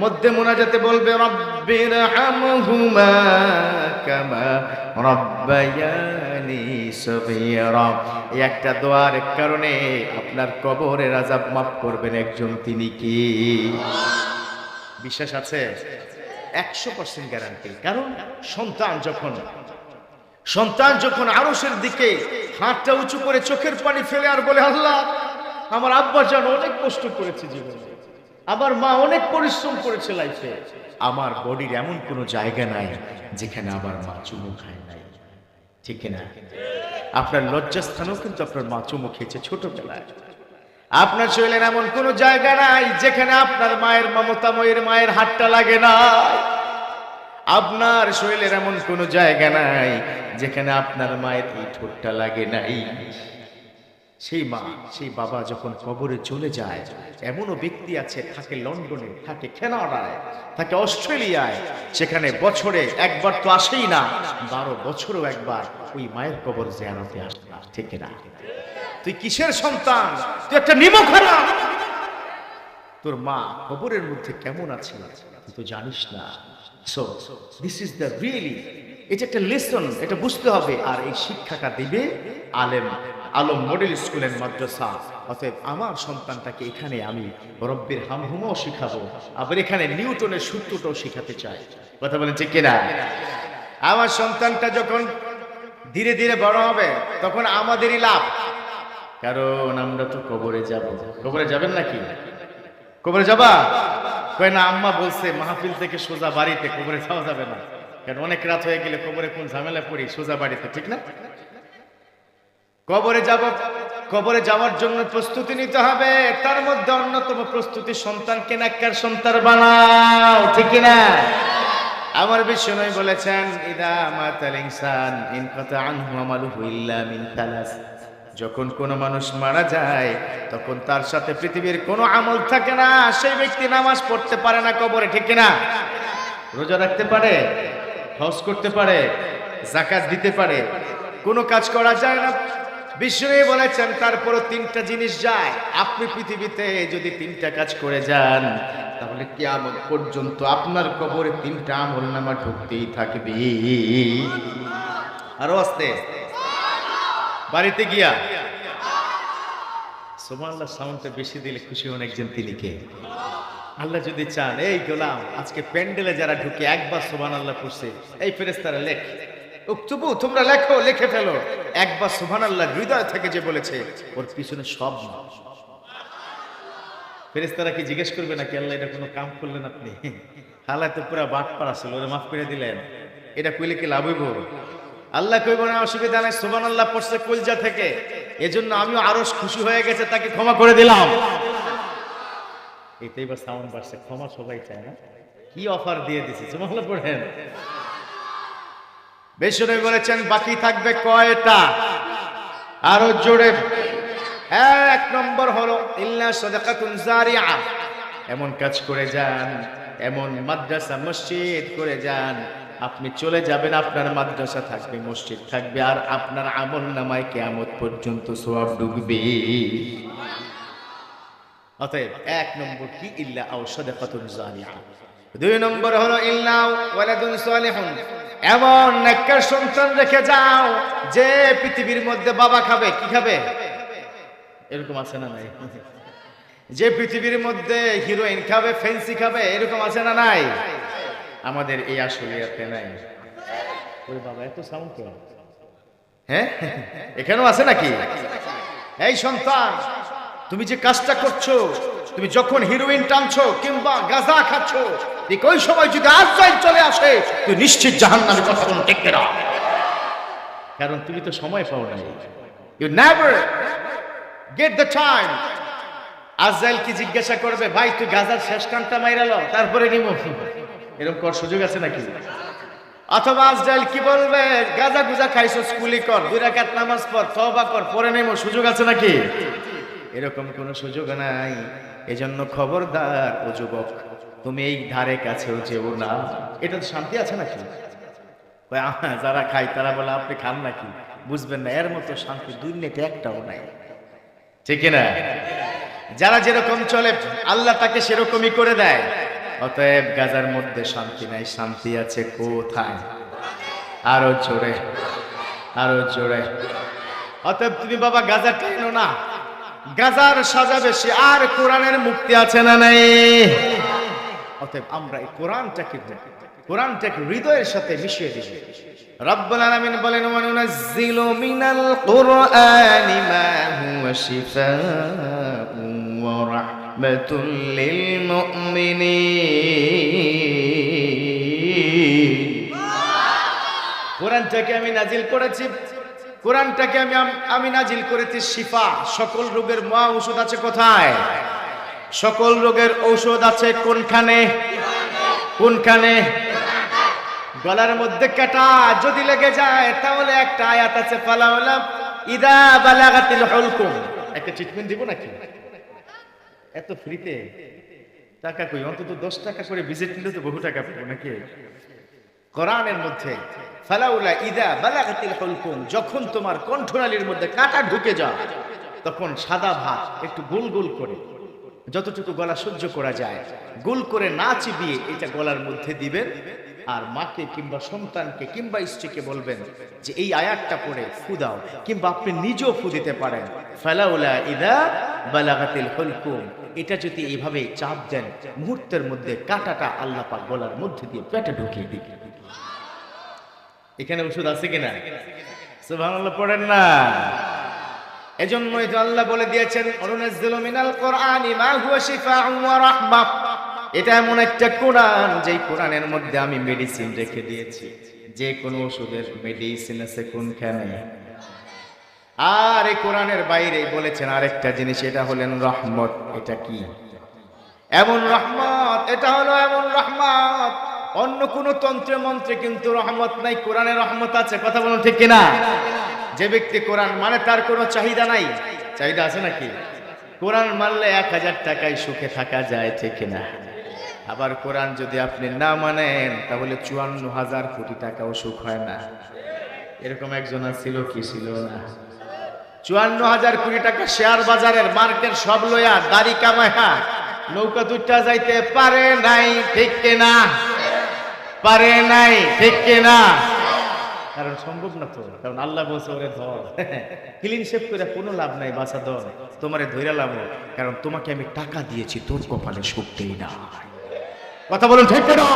মধ্যে মুনাজাতে বলবে রাব্বির হামহুমা কামা রাব্বায়ানি সগীরা। এই একটা দোয়ার কারণে আপনার কবরের আযাব মাফ করবেন একজন, তিনি কি? বিশ্বাস আছে? 100% গ্যারান্টি। কারণ সন্তান যখন আরশের দিকে হাতটা উঁচু করে চোখের পানি ফেলে আর বলে, আল্লাহ আমার আব্বা জান অনেক কষ্ট করেছে জীবনে, আমার মা অনেক পরিশ্রম করেছে লাইফে, আমার বডির এমন কোনো জায়গা নাই যেখানে আমার মা চুমু খায় নাই, ঠিক না? আপনার লজ্জাস্থানেও কিন্তু আপনার মা চুমু খেয়েছে ছোটবেলায়। আপনার শরীরের এমন কোনো জায়গা নাই যেখানে আপনার মায়ের মমতাময়ের মায়ের হাতটা লাগে না। আপনার শরীরের এমন কোনো জায়গা নাই যেখানে আপনার মায়ের এই ঠোঁটটা লাগে নাই। সেই মা সেই বাবা যখন কবরে চলে যায়, এমনও ব্যক্তি আছে থাকে লন্ডনে, থাকে কানাডায়, থাকে অস্ট্রেলিয়ায়, সেখানে বছরে একবার তো আসেই না, 12 বছরও একবার ওই মায়ের কবর জিয়ারতে আসে, ঠিক না? তুই কিসের সন্তান? তুই একটা নিমখরা। তোর মা কবরের মধ্যে কেমন আছে তুই তো জানিস না। So this is the really, এটা একটা লেসন, এটা বুঝতে হবে। আর এই শিক্ষাটা দিবে আলম মডেল স্কুল এন্ড মাদ্রাসা। অতএব আমার সন্তানটাকে এখানে আমি রব্বির হামহুমাও শিখাবো, আবার এখানে নিউটনের সূত্রটাও শিখাতে চাই, কথা বলেন ঠিক কিনা? আমার সন্তানটা যখন ধীরে ধীরে বড় হবে তখন আমাদেরই লাভ, কারণ আমরা তো কবরে যাব। কবরে যাবেন নাকি? কবরে যাবা? কয় না, আম্মা বলছে মাহফিল থেকে সোজা বাড়িতে, কবরে যাওয়া যাবে না, কারণ অনেক রাত হয়ে গেলে কবরে কোন ঝামেলা পড়ি, সোজা বাড়িতে, ঠিক না? কবরে যাব, কবরে যাওয়ার জন্য প্রস্তুতি নিতে হবে। তার মধ্যে অন্যতম প্রস্তুতি সন্তানকে নেককার সন্তান বানাও, ঠিক না? আমার বিশ্বনবী বলেছেন, ইদা মাতাল ইনসান ইনকাতা আনহু আমালুহু ইল্লা মিন তালাস। যখন কোনো মানুষ মারা যায় তখন তার সাথে পৃথিবীর কোনো আমল থাকে না। সেই ব্যক্তি নামাজ পড়তে পারে না কবরে, ঠিক না? রোজা রাখতে পারে, হজ করতে পারে, যাকাত দিতে পারে, কোনো কাজ করা যায় না। বিশ্বনবী বলেছেন তারপরও 3টা জিনিস যায়। আপনি পৃথিবীতে যদি 3টা কাজ করে যান তাহলে কিয়ামত পর্যন্ত আপনার কবরে 3টা আমলনামা ঢুকতেই থাকবে। আরো আস্তে বাড়িতে গিয়া সুবহানাল্লাহ সাউন্ডটা বেশি দিলে খুশি হন একজন, তিনি কে? আল্লাহ যদি চান, এই গোলাম আজকে প্যান্ডেলে যারা ঢুকে একবার সুবহানাল্লাহ পড়ছে, এই ফেরেশতারা লেখ, তবু তোমরা লেখো, লিখে ফেলো। একবার সুবহানাল্লাহ হৃদয় থেকে যে বলেছে ওর পিছনে সব না। ফেরেশতারা কি জিজ্ঞেস করবে নাকি, আল্লাহ এটা কোনো কাম করলেন আপনি? হালায় তো পুরা বাটপাড়া ছিল, ওরে মাফ করে দিলেন, এটা কইলে কি লাভ হইব? আল্লাহ কইব না, অসুবিধা নাই, সুবহানাল্লাহ পড়ছে কলজা থেকে, এজন্য আমিও আরো খুশি হয়ে গেছে, তাকে ক্ষমা করে দিলাম। এটাই বা সাউন্ড বাড়ছে, ক্ষমা সবাই চায় না? কি অফার দিয়ে দিছে, সুবহানাল্লাহ পড়েন। বিশ্বনবী বলেছেন বাকি থাকবে কয়টা? আরো জোরে। 1 নম্বর হলো ইল্লা সাদাকাতুন জারিয়া। এমন কাজ করে যান, এমন মাদ্রাসা মসজিদ করে যান, আপনি চলে যাবেন, আপনার মাদ্রাসা থাকবে, মসজিদ থাকবে, আর আপনার আমলনামায় কিয়ামত পর্যন্ত সওয়াব ঢুকবে। অতএব 1 নম্বর কি? ইল্লা আও সাদাকাতুন জারিয়া। 2 নম্বর হলো ইল্লা ওয়ালাদুন সালিহুন এমন নেককার সন্তান রেখে যাও যে পৃথিবীর মধ্যে বাবা খাবে কি খাবে, এরকম আছে না নাই? যে পৃথিবীর মধ্যে হিরোইন খাবে, ফেন্সি খাবে, এরকম আছে না নাই? আমাদের এই আসলিয়াতে নাই। ওরে বাবা, এত সাউন্ড কেন? হ্যাঁ, এখানেও আছে নাকি? এই সন্তান, তুমি যে কাজটা করছো, তুমি যখন হিরোইন টানছো কিংবা গাঁজা খাচ্ছো, ঠিক ওই সময় যদি আজরাইল চলে আসে, তুই নিশ্চিত জাহান্নামে কথা বলতে টেকে না। কারণ তুমি তো সময় পাও নাই। You never get the time. আজরাইল কি জিজ্ঞাসা করবে, ভাই তুই গাঁজার শেষ কানটা মাইরালো তারপরে নিমো, এরকম কর সুযোগ আছে নাকি? অথবা আজরাইল কি বলবে, গাঁজা গুজা খাইছো স্কুলি কর, 2 রাকাত নামাজ পড়, তওবা কর, পরে নেমো, সুযোগ আছে নাকি? এরকম কোনো সুযোগ নাই। এজন্য খবরদার ও যুবক, তুমি এই ধারে কাছেও যেও না। এটা তো শান্তি আছে নাকি? যারা খায় তারা বলে আপনি খান নাকি, বুঝবেন না, এর মতো শান্তি দুনিয়াতে একটাও নাই, ঠিক না? যারা যেরকম চলে আল্লাহ তাকে সেরকমই করে দেয়। অতএব গাজার মধ্যে শান্তি নাই, শান্তি আছে কোথায়? আরো জোরে, আরো জোরে। অতএব তুমি বাবা গাজা টাইনো না, গাজার সাজা বেশি, আর কোরআনের মুক্তি আছে না নাই? অতএব আমরা এই কোরআনটাকে হৃদয়ের সাথে মিশিয়ে দিই। রব্বুল আলামিন বলেন, ওয়া নুনাজ্জিলু মিনাল কুরআনি মা হুয়া শিফাউন ওয়া রাহমাতুল লিল মুমিনিন। কোরআনটাকে আমি নাজিল করেছি, কোরআনটাকে আমি নাজিল করেছি শিফা, সকল রোগের মহা ঔষধ আছে কোথায়? সকল রোগের ঔষধ আছে কোনখানে? কোনখানে? গলার মধ্যে কাটা যদি লেগে যায় তাহলে একটা আয়াত আছে, ফালাউলা ইদা বালাগাতিল হুলকুম। একটা ট্রিটমেন্ট দিব নাকি? এত ফ্রিতে টাকা কই, অন্তত 10 টাকা করে ভিজিট নিলে তো বহু টাকা পাবো নাকি? কোরআনের মধ্যে ফালাউলা ইদা বালাগাতিল হুলকুম, যখন তোমার কণ্ঠনালীর মধ্যে কাটা ঢুকে যায় তখন সাদা ভাত একটু গোল গোল করে, যতটুকু গলা সহ্য করা যায়, গোল করে না চিবিয়ে এটা গলার মধ্যে দিবেন। আর মাকে কিংবা সন্তানকে কিংবা স্ত্রীকে বলবেন যে এই আয়াতটা পড়ে ফু দাও, কিংবা আপনি নিজেও ফু দিতে পারেন। ফালাউলা ইদা বালাগাতিল হুলকুম, এটা যদি এইভাবে চাপ দেন, মুহূর্তের মধ্যে কাটাটা আল্লাহ পাক গলার মধ্যে দিয়ে পেটে ঢুকিয়ে দিবে। এখানে ওষুধ আছে কিনা? সুবহানাল্লাহ পড়েন না। এজন্যই তো আল্লাহ বলে দিয়েছেন, অনুনাজ্জিলু মিনাল কুরআনি মা হুয়া শিফাউন ওয়া রাহমা। এটা এমন একটা কোরআন, যেই কোরআনের মধ্যে আমি মেডিসিন রেখে দিয়েছি। যে কোনো ওষুধের মেডিসিন আছে কোনখানে? আর এই কোরআনের বাইরে বলেছেন আরেকটা জিনিস, এটা হলেন রহমত। এটা কি? এমন রহমত, এটা হলো এমন রহমত, অন্য কোন তন্ত্রে মন্ত্রে কিন্তু রহমত নাই, কোরআনে রহমত আছে। কথা বলুন ঠিক কিনা? যে ব্যক্তি কোরআন মানে তার কোনো চাহিদা নাই। চাহিদা আছে নাকি? কোরআন মানলে 1000 টাকায় সুখে থাকা যায়, ঠিক কিনা? আবার কোরআন যদি আপনি না মানেন তাহলে 54,000 কোটি টাকাও সুখ হয় না। এরকম একজন ছিল কি ছিল না? 54,000 কোটি টাকা শেয়ার বাজারের মার্কেট সব লইয়া দাড়ি কামায়া নৌকা দুইটা যাইতে পারে নাই, ঠিক কিনা? পারে নাই, ঠিক কিনা? কারণ সম্ভব না তো, কারণ আল্লাহ বলছে ওরে ধর, ক্লিন শেভ করে কোনো লাভ নাই, বাঁচা ধর, তোমারে ধইরা লাভ, কারণ তোমাকে আমি টাকা দিয়েছি, তোর কপালে সুখ দেই না। কথা বলুন ঠিক কিনা?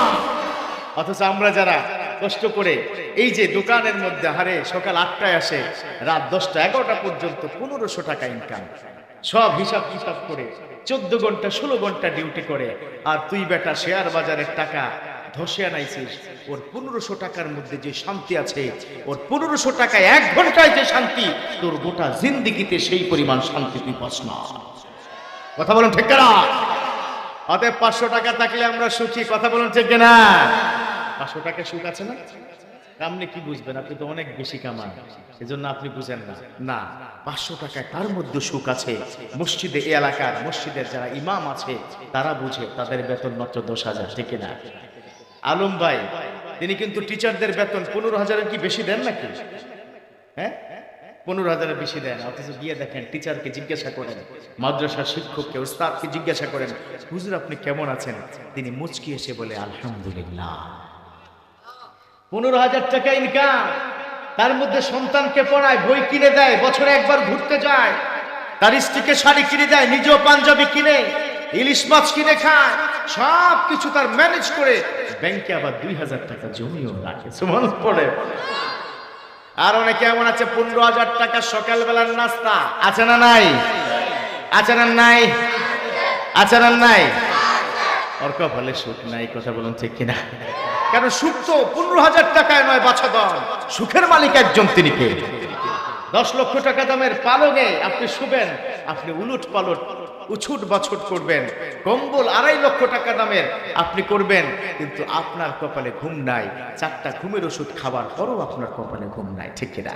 অথচ আমরা যারা কষ্ট করে এই যে দোকানের মধ্যে হারে সকাল 8টায় আসে, রাত 10টা 11টা পর্যন্ত 1500 টাকা ইনকাম, সব হিসাব করে 14 ঘন্টা 16 ঘন্টা ডিউটি করে, আর তুই বেটা শেয়ার বাজারের টাকা ধসে আনাইছিস। ওর 1500 টাকার মধ্যে যে শান্তি আছে, ওর 1500 টাকায় 1 ঘন্টায় যে শান্তি, তোর গোটা জিন্দেগিতে সেই পরিমাণ শান্তি তুই পাস না। কথা বলুন ঠিক কিনা? অতএব 500 টাকা থাকলে আমরা সুখী। কথা বলুন ঠিক কিনা? 500 টাকা সুখ আছে না? আপনি কি বুঝবেন? আপনি তো অনেক বেশি কামান, এজন্য আপনি বুঝেন না। না, 500 টাকায় তার মধ্যে সুখ আছে। মসজিদে, এই এলাকার মসজিদের যারা ইমাম আছে তারা বুঝে, তাদের বেতন মাত্র 10,000, ঠিক কিনা? আলম ভাই তিনি কিন্তু টিচারদের বেতন 15,000-এর কি বেশি দেন নাকি? হ্যাঁ, 15,000-এর বেশি দেন। অথচ গিয়ে দেখেন টিচারকে জিজ্ঞাসা করেন, মাদ্রাসার শিক্ষককে, উস্তাদকে জিজ্ঞাসা করেন, হুজুর আপনি কেমন আছেন? তিনি মুচকি এসে বলে আলহামদুলিল্লাহ। 15,000 টাকা ইনকাম, তার মধ্যে সন্তানকে পড়ায়, বই কিনে দেয়, বছরে একবার ঘুরতে যায়, তার স্ত্রীকে শাড়ি কিনে দেয়, নিজেও পাঞ্জাবি কিনে, ইলিশ মাছ কিনে খায়, সব কিছু তার ম্যানেজ করে ব্যাংকে আবার 2,000 টাকা জমিও রাখে। সুবহানাল্লাহ পড়ে। আর অনেকে এমন আছে 15,000 টাকা সকালবেলার নাস্তা আছে না নাই? আছে না নাই? আছে না নাই? ওর কপালে সুখ নাই, কথা বলুন ঠিক কিনা? কারণ সুখ তো 15,000 টাকায় নয় বাছাধন, সুখের মালিক একজন, তিনি কে? 10 লক্ষ টাকা দামের পালঙে আপনি শুবেন, আপনি উলট পালট উছুট বাছুট করবেন, কম্বল 2.5 লক্ষ টাকা দামের আপনি করবেন, কিন্তু আপনার কপালে ঘুম নাই। 4টা ঘুমের ওষুধ খাবার পরও আপনার কপালে ঘুম নাই, ঠিক কিনা?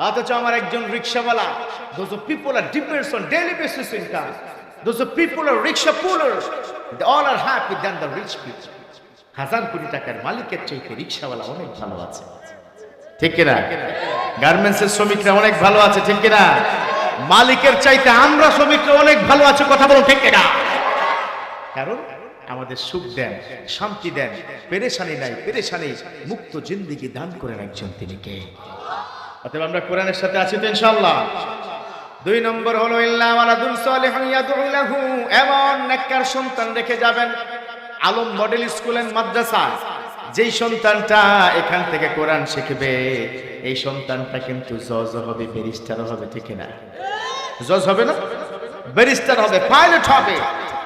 অথচ আমার একজন রিক্সাওয়ালা, those people are depends on daily basis income, those people are rickshaw pullers, they all are happy than the rich people. 1000 কোটি টাকার মালিকের চাইতে রিক্সাওয়ালা অনেক ভালো আছে, ঠিক কিনা? গার্মেন্টসের শ্রমিকরা অনেক ভালো আছে, ঠিক কিনা? মালিকের চাইতে আমরা শ্রমিকরা অনেক ভালো আছে, কথা বলুন ঠিক কিনা? কারণ আমাদের সুখ দেন, শান্তি দেন, পেরেশানি নাই, পেরেশানি মুক্ত জিন্দেগি দান করেন একজন, তিনি কে? অতএব আমরা কোরআনের সাথে আছি তো ইনশাআল্লাহ। 2 নম্বর হলো ইল্লা ওয়ালাদুন সালিহুন ইয়াদউ লাহু, এমন নেককার সন্তান রেখে যাবেন। আলম মডেল স্কুল এন্ড মাদ্রাসা, যেই সন্তানটা এখান থেকে কোরআন শিখবে, এই সন্তানটা কিন্তু জজ হবে, ব্যারিস্টার হবে, ঠিক না? জজ হবে না, ব্যারিস্টার হবে, পাইলট হবে,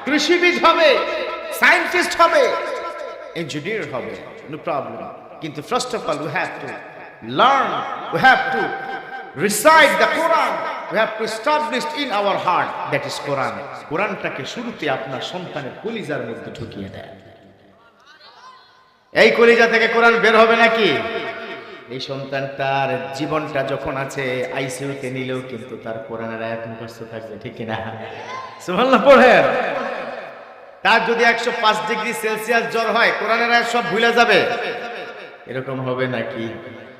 কৃষিবিদ হবে, সায়েন্টিস্ট হবে, ইঞ্জিনিয়ার হবে, নো প্রবলেম। কিন্তু first of all we have to learn, we have to recite the Quran, we have to establish in our heart that is Quran. কোরআনটাকে শুরুতে আপনার সন্তানের কলিজার মধ্যে ঢুকিয়ে দেয়। এই কলিজা থেকে কোরআন বের হবে নাকি? এই সন্তানটার জীবনটা যখন আছে আইসিইউতে নিলেও কিন্তু তার কোরআনের আয়াত মুখস্থ থাকবে, ঠিক কিনা? সুবহানাল্লাহ পড়েন। তার যদি 105 ডিগ্রি সেলসিয়াস জ্বর হয়, কোরআনের আয়াত সব ভুলে যাবে? এরকম হবে নাকি?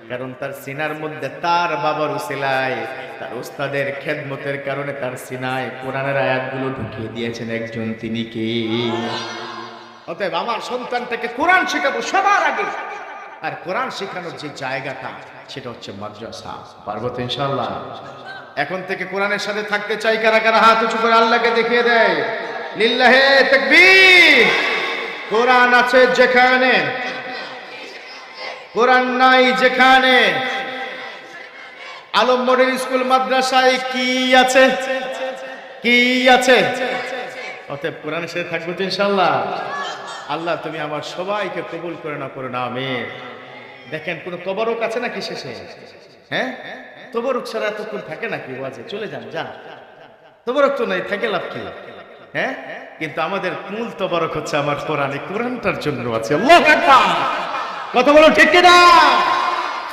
কারণ তার সিনার মধ্যে তার বাবার উসিলায়, তার উস্তাদের খেদমতের কারণে তার সিনায় কোরআনের আয়াতগুলো ঢুকিয়ে দিয়েছেন একজন, তিনি কে? অতএব আমার সন্তানটাকে কোরআন শেখাবো সবার আগে, আর কোরআন শেখানোর যে জায়গাটা সেটা হচ্ছে মাদ্রাসা। পারবো তো ইনশাআল্লাহ? এখন থেকে কোরআনের সাথে থাকতে চাই কারা কারা? হাত উঁচু করে আল্লাহকে দেখিয়ে দেয়। লিল্লাহে তাকবীর। কোরআন আছে যেখানে, কোরআন নাই যেখানে। আলম মডেল স্কুল মাদ্রাসায় কি আছে? কি আছে? অতএব কোরআনের সাথে থাকবো তো ইনশাআল্লাহ। আল্লাহ তুমি আমার সবাইকে কবুল করে না, করো না, আমিন। দেখেন কোন তবারক আছে নাকি শেষে? হ্যাঁ, তবারক ছাড়া এতক্ষণ থাকে নাকি ওয়াজে? চলে যান, যান। তবারক তো নাই, থাকে লাভ কি? হ্যাঁ, কিন্তু আমাদের মূল তবারক হচ্ছে আমার কোরআন। এই কোরআনটার জন্য আছে। আল্লাহু আকবার। কথা বলো ঠিক কিনা?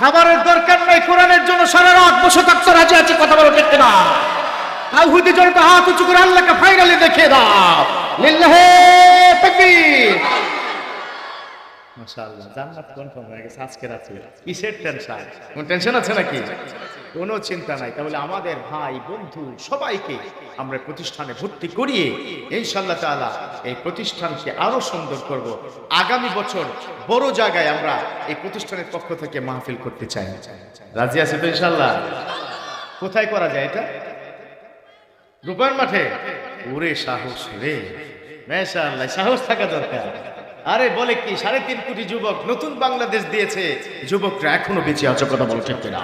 খাবারের দরকার নাই, কোরআনের জন্য সারা রাত বসে থাকতে রাজি আছে, কথা বলো ঠিক কিনা? তাওহীদের জন্য হাত উঁচু করে আল্লাহকে ফাইনালি দেখিয়ে দাও। লিল্লাহে তাকবীর। মাশাআল্লাহ, জান্নাত কনফার্ম হয়ে গেছে আজকে রাতে। কিসের টেনশন? কোন টেনশন আছে নাকি? কোনো চিন্তা নাই। তাহলে আমাদের ভাই বন্ধু সবাইকে আমরা প্রতিষ্ঠানে ভর্তি করিয়ে ইনশাআল্লাহ তাআলা এই প্রতিষ্ঠানকে আরো সুন্দর করব। আগামী বছর বড় জায়গায় আমরা এই প্রতিষ্ঠানের পক্ষ থেকে মাহফিল করতে চাই। রাজি আছি তো ইনশাআল্লাহ? কোথায় করা যায় এটা? রূপার মাঠে? ওরে সাহস রে, মাশাআল্লাহ, সাহস থাকা দরকার। আরে বলে কি 3.5 কোটি যুবক নতুন বাংলাদেশ দিয়েছে, যুবকরা এখনো বেঁচে আছে, কথা বলো ঠিক কিনা?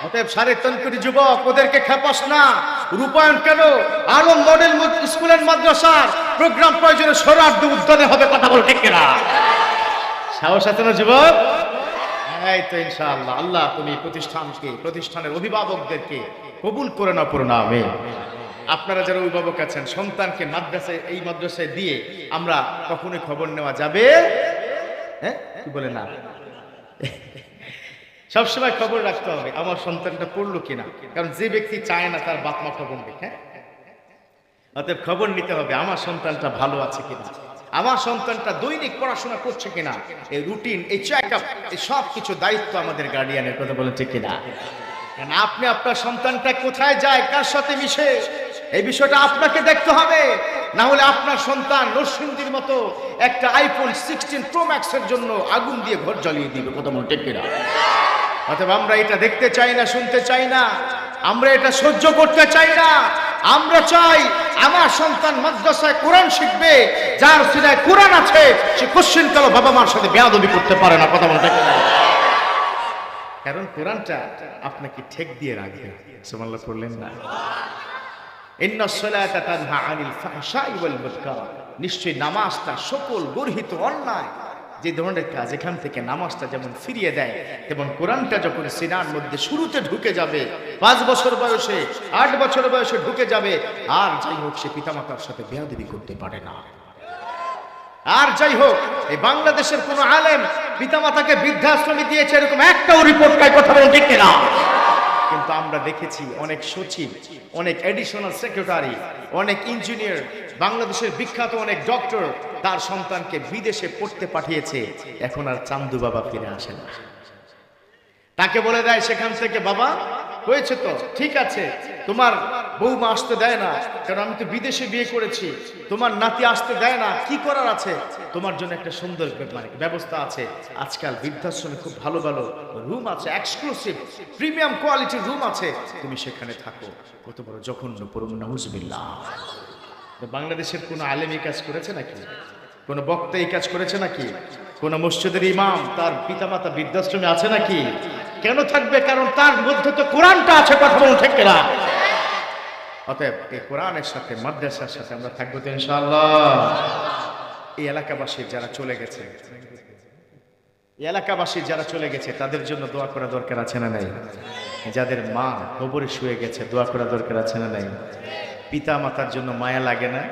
অতএব 3.5 কোটি যুবক, ওদেরকে খেপাস না। রূপায়ণ কেন? আলম মডেল স্কুল এন্ড মাদ্রাসার প্রোগ্রাম প্রয়োজনে সোহরাওয়ার্দী উদ্যানে হবে, কথা বলো ঠিক কিনা? সাহস আছে না যুবক? এই তো ইনশাআল্লাহ। আল্লাহ তুমি প্রতিষ্ঠানকে, প্রতিষ্ঠানের অভিভাবকদেরকে কবুল করে না, পড়ো না, আমিন। আপনারা যারা অভিভাবক আছেন, সন্তানকে মাদ্রাসায়, এই মাদ্রাসায় দিয়ে আমরা কখনোই খবর নেওয়া যাবে? হ্যাঁ, কি বলে না? সবসময় খবর রাখতে হবে আমার সন্তানটা পড়লো কিনা। কারণ যে ব্যক্তি চায় না তার বাপ মা খবর নেই। হ্যাঁ, অতএব খবর নিতে হবে আমার সন্তানটা ভালো আছে কিনা, আমার সন্তানটা দৈনিক পড়াশোনা করছে কিনা। এই রুটিন, এই চেকআপ, এই সব কিছু দায়িত্ব আমাদের গার্ডিয়ানের, কথা বলে ঠিক কিনা? কারণ আপনি আপনার সন্তানটা কোথায় যায়, কার সাথে মিশে, এই বিষয়টা আপনাকে দেখতে হবে, না হলে আপনার সন্তান নরসিংদীর মতো একটা আইফোন 16 প্রো ম্যাক্সের জন্য আগুন দিয়ে ঘর জ্বালিয়ে দিবে। কথা মনে ঠিক কিনা? অতএব আমরা এটা দেখতে চাই না, শুনতে চাই না, আমরা এটা সহ্য করতে চাই না। আমরা চাই আমার সন্তান মাদ্রাসায় কোরআন শিখবে, যার সিনায় কোরআন আছে সে কোশ্চেন কালো বাবা মার সাথে বেয়াদবি করতে পারে না। কথা বলতে, কারণ কোরআনটা আপনাকে ঠেক দিয়ে রাখবে। সুবহানাল্লাহ পড়লেন না? ইন্নাস সালাতা তানহা আনিল ফাহশাই ওয়াল মুনকার, নিশ্চয়ই নামাজটা সকল গর্হিত অন্যায় যে ধরনের কাজ এখান থেকে নামাজটা যেমন ফিরিয়ে দেয়, তেমন কোরআনটা যখন সিনার মধ্যে শুরুতে ঢুকে যাবে, 5 বছর বয়সে 8 বছর বয়সে ঢুকে যাবে, আর যাই হোক সে পিতামাতার সাথে বেয়াদবি করতে পারে না। আর যাই হোক এই বাংলাদেশের কোন আলেম পিতামাতাকে বৃদ্ধাশ্রমে দিয়েছে এরকম একটাও রিপোর্ট নাই। কথা বলতে ঠিক না? কিন্তু আমরা দেখেছি অনেক সচিব, অনেক এডিশনাল সেক্রেটারি, অনেক ইঞ্জিনিয়ার, বাংলাদেশের বিখ্যাত অনেক ডক্টর তার সন্তানকে বিদেশে পড়তে পাঠিয়েছে, এখন আর চান্দু বাবা ফিরে আসে না। তাকে বলে দেয় সেখান থেকে, বাবা হয়েছে তো ঠিক আছে, তোমার বৌমা আসতে দেয় না, কারণ আমি তো বিদেশে বিয়ে করেছি, তোমার নাতি আসতে দেয় না, কি করার আছে, তোমার জন্য একটা সুন্দর ব্যবস্থা আছে। আজকাল বৃদ্ধাশ্রমে খুব ভালো ভালো রুম আছে, এক্সক্লুসিভ প্রিমিয়াম কোয়ালিটির রুম আছে, তুমি সেখানে থাকো। কত বড় জঘন্য পরম নাউজুবিল্লাহ। বাংলাদেশের কোন আলেম এই কাজ করেছে নাকি? কোন বক্তা এই কাজ করেছে নাকি? কোন মসজিদের ইমাম তার পিতামাতা বৃদ্ধাশ্রমে আছে নাকি? কেন থাকবে? কারণ তার মধ্যে তো কোরআনটা আছে। কথা বলুন ঠিক কিনা? অতএব এই কোরআনের সাথে মাদ্রাসার সাথে আমরা থাকবো তো ইনশাআল্লাহ। এই এলাকাবাসী যারা চলে গেছে, তাদের জন্য দোয়া করা দরকার আছে না নাই? যাদের মা কবরে শুয়ে গেছে দোয়া করা দরকার আছে না নাই? পিতা মাতার জন্য মায়া লাগে না?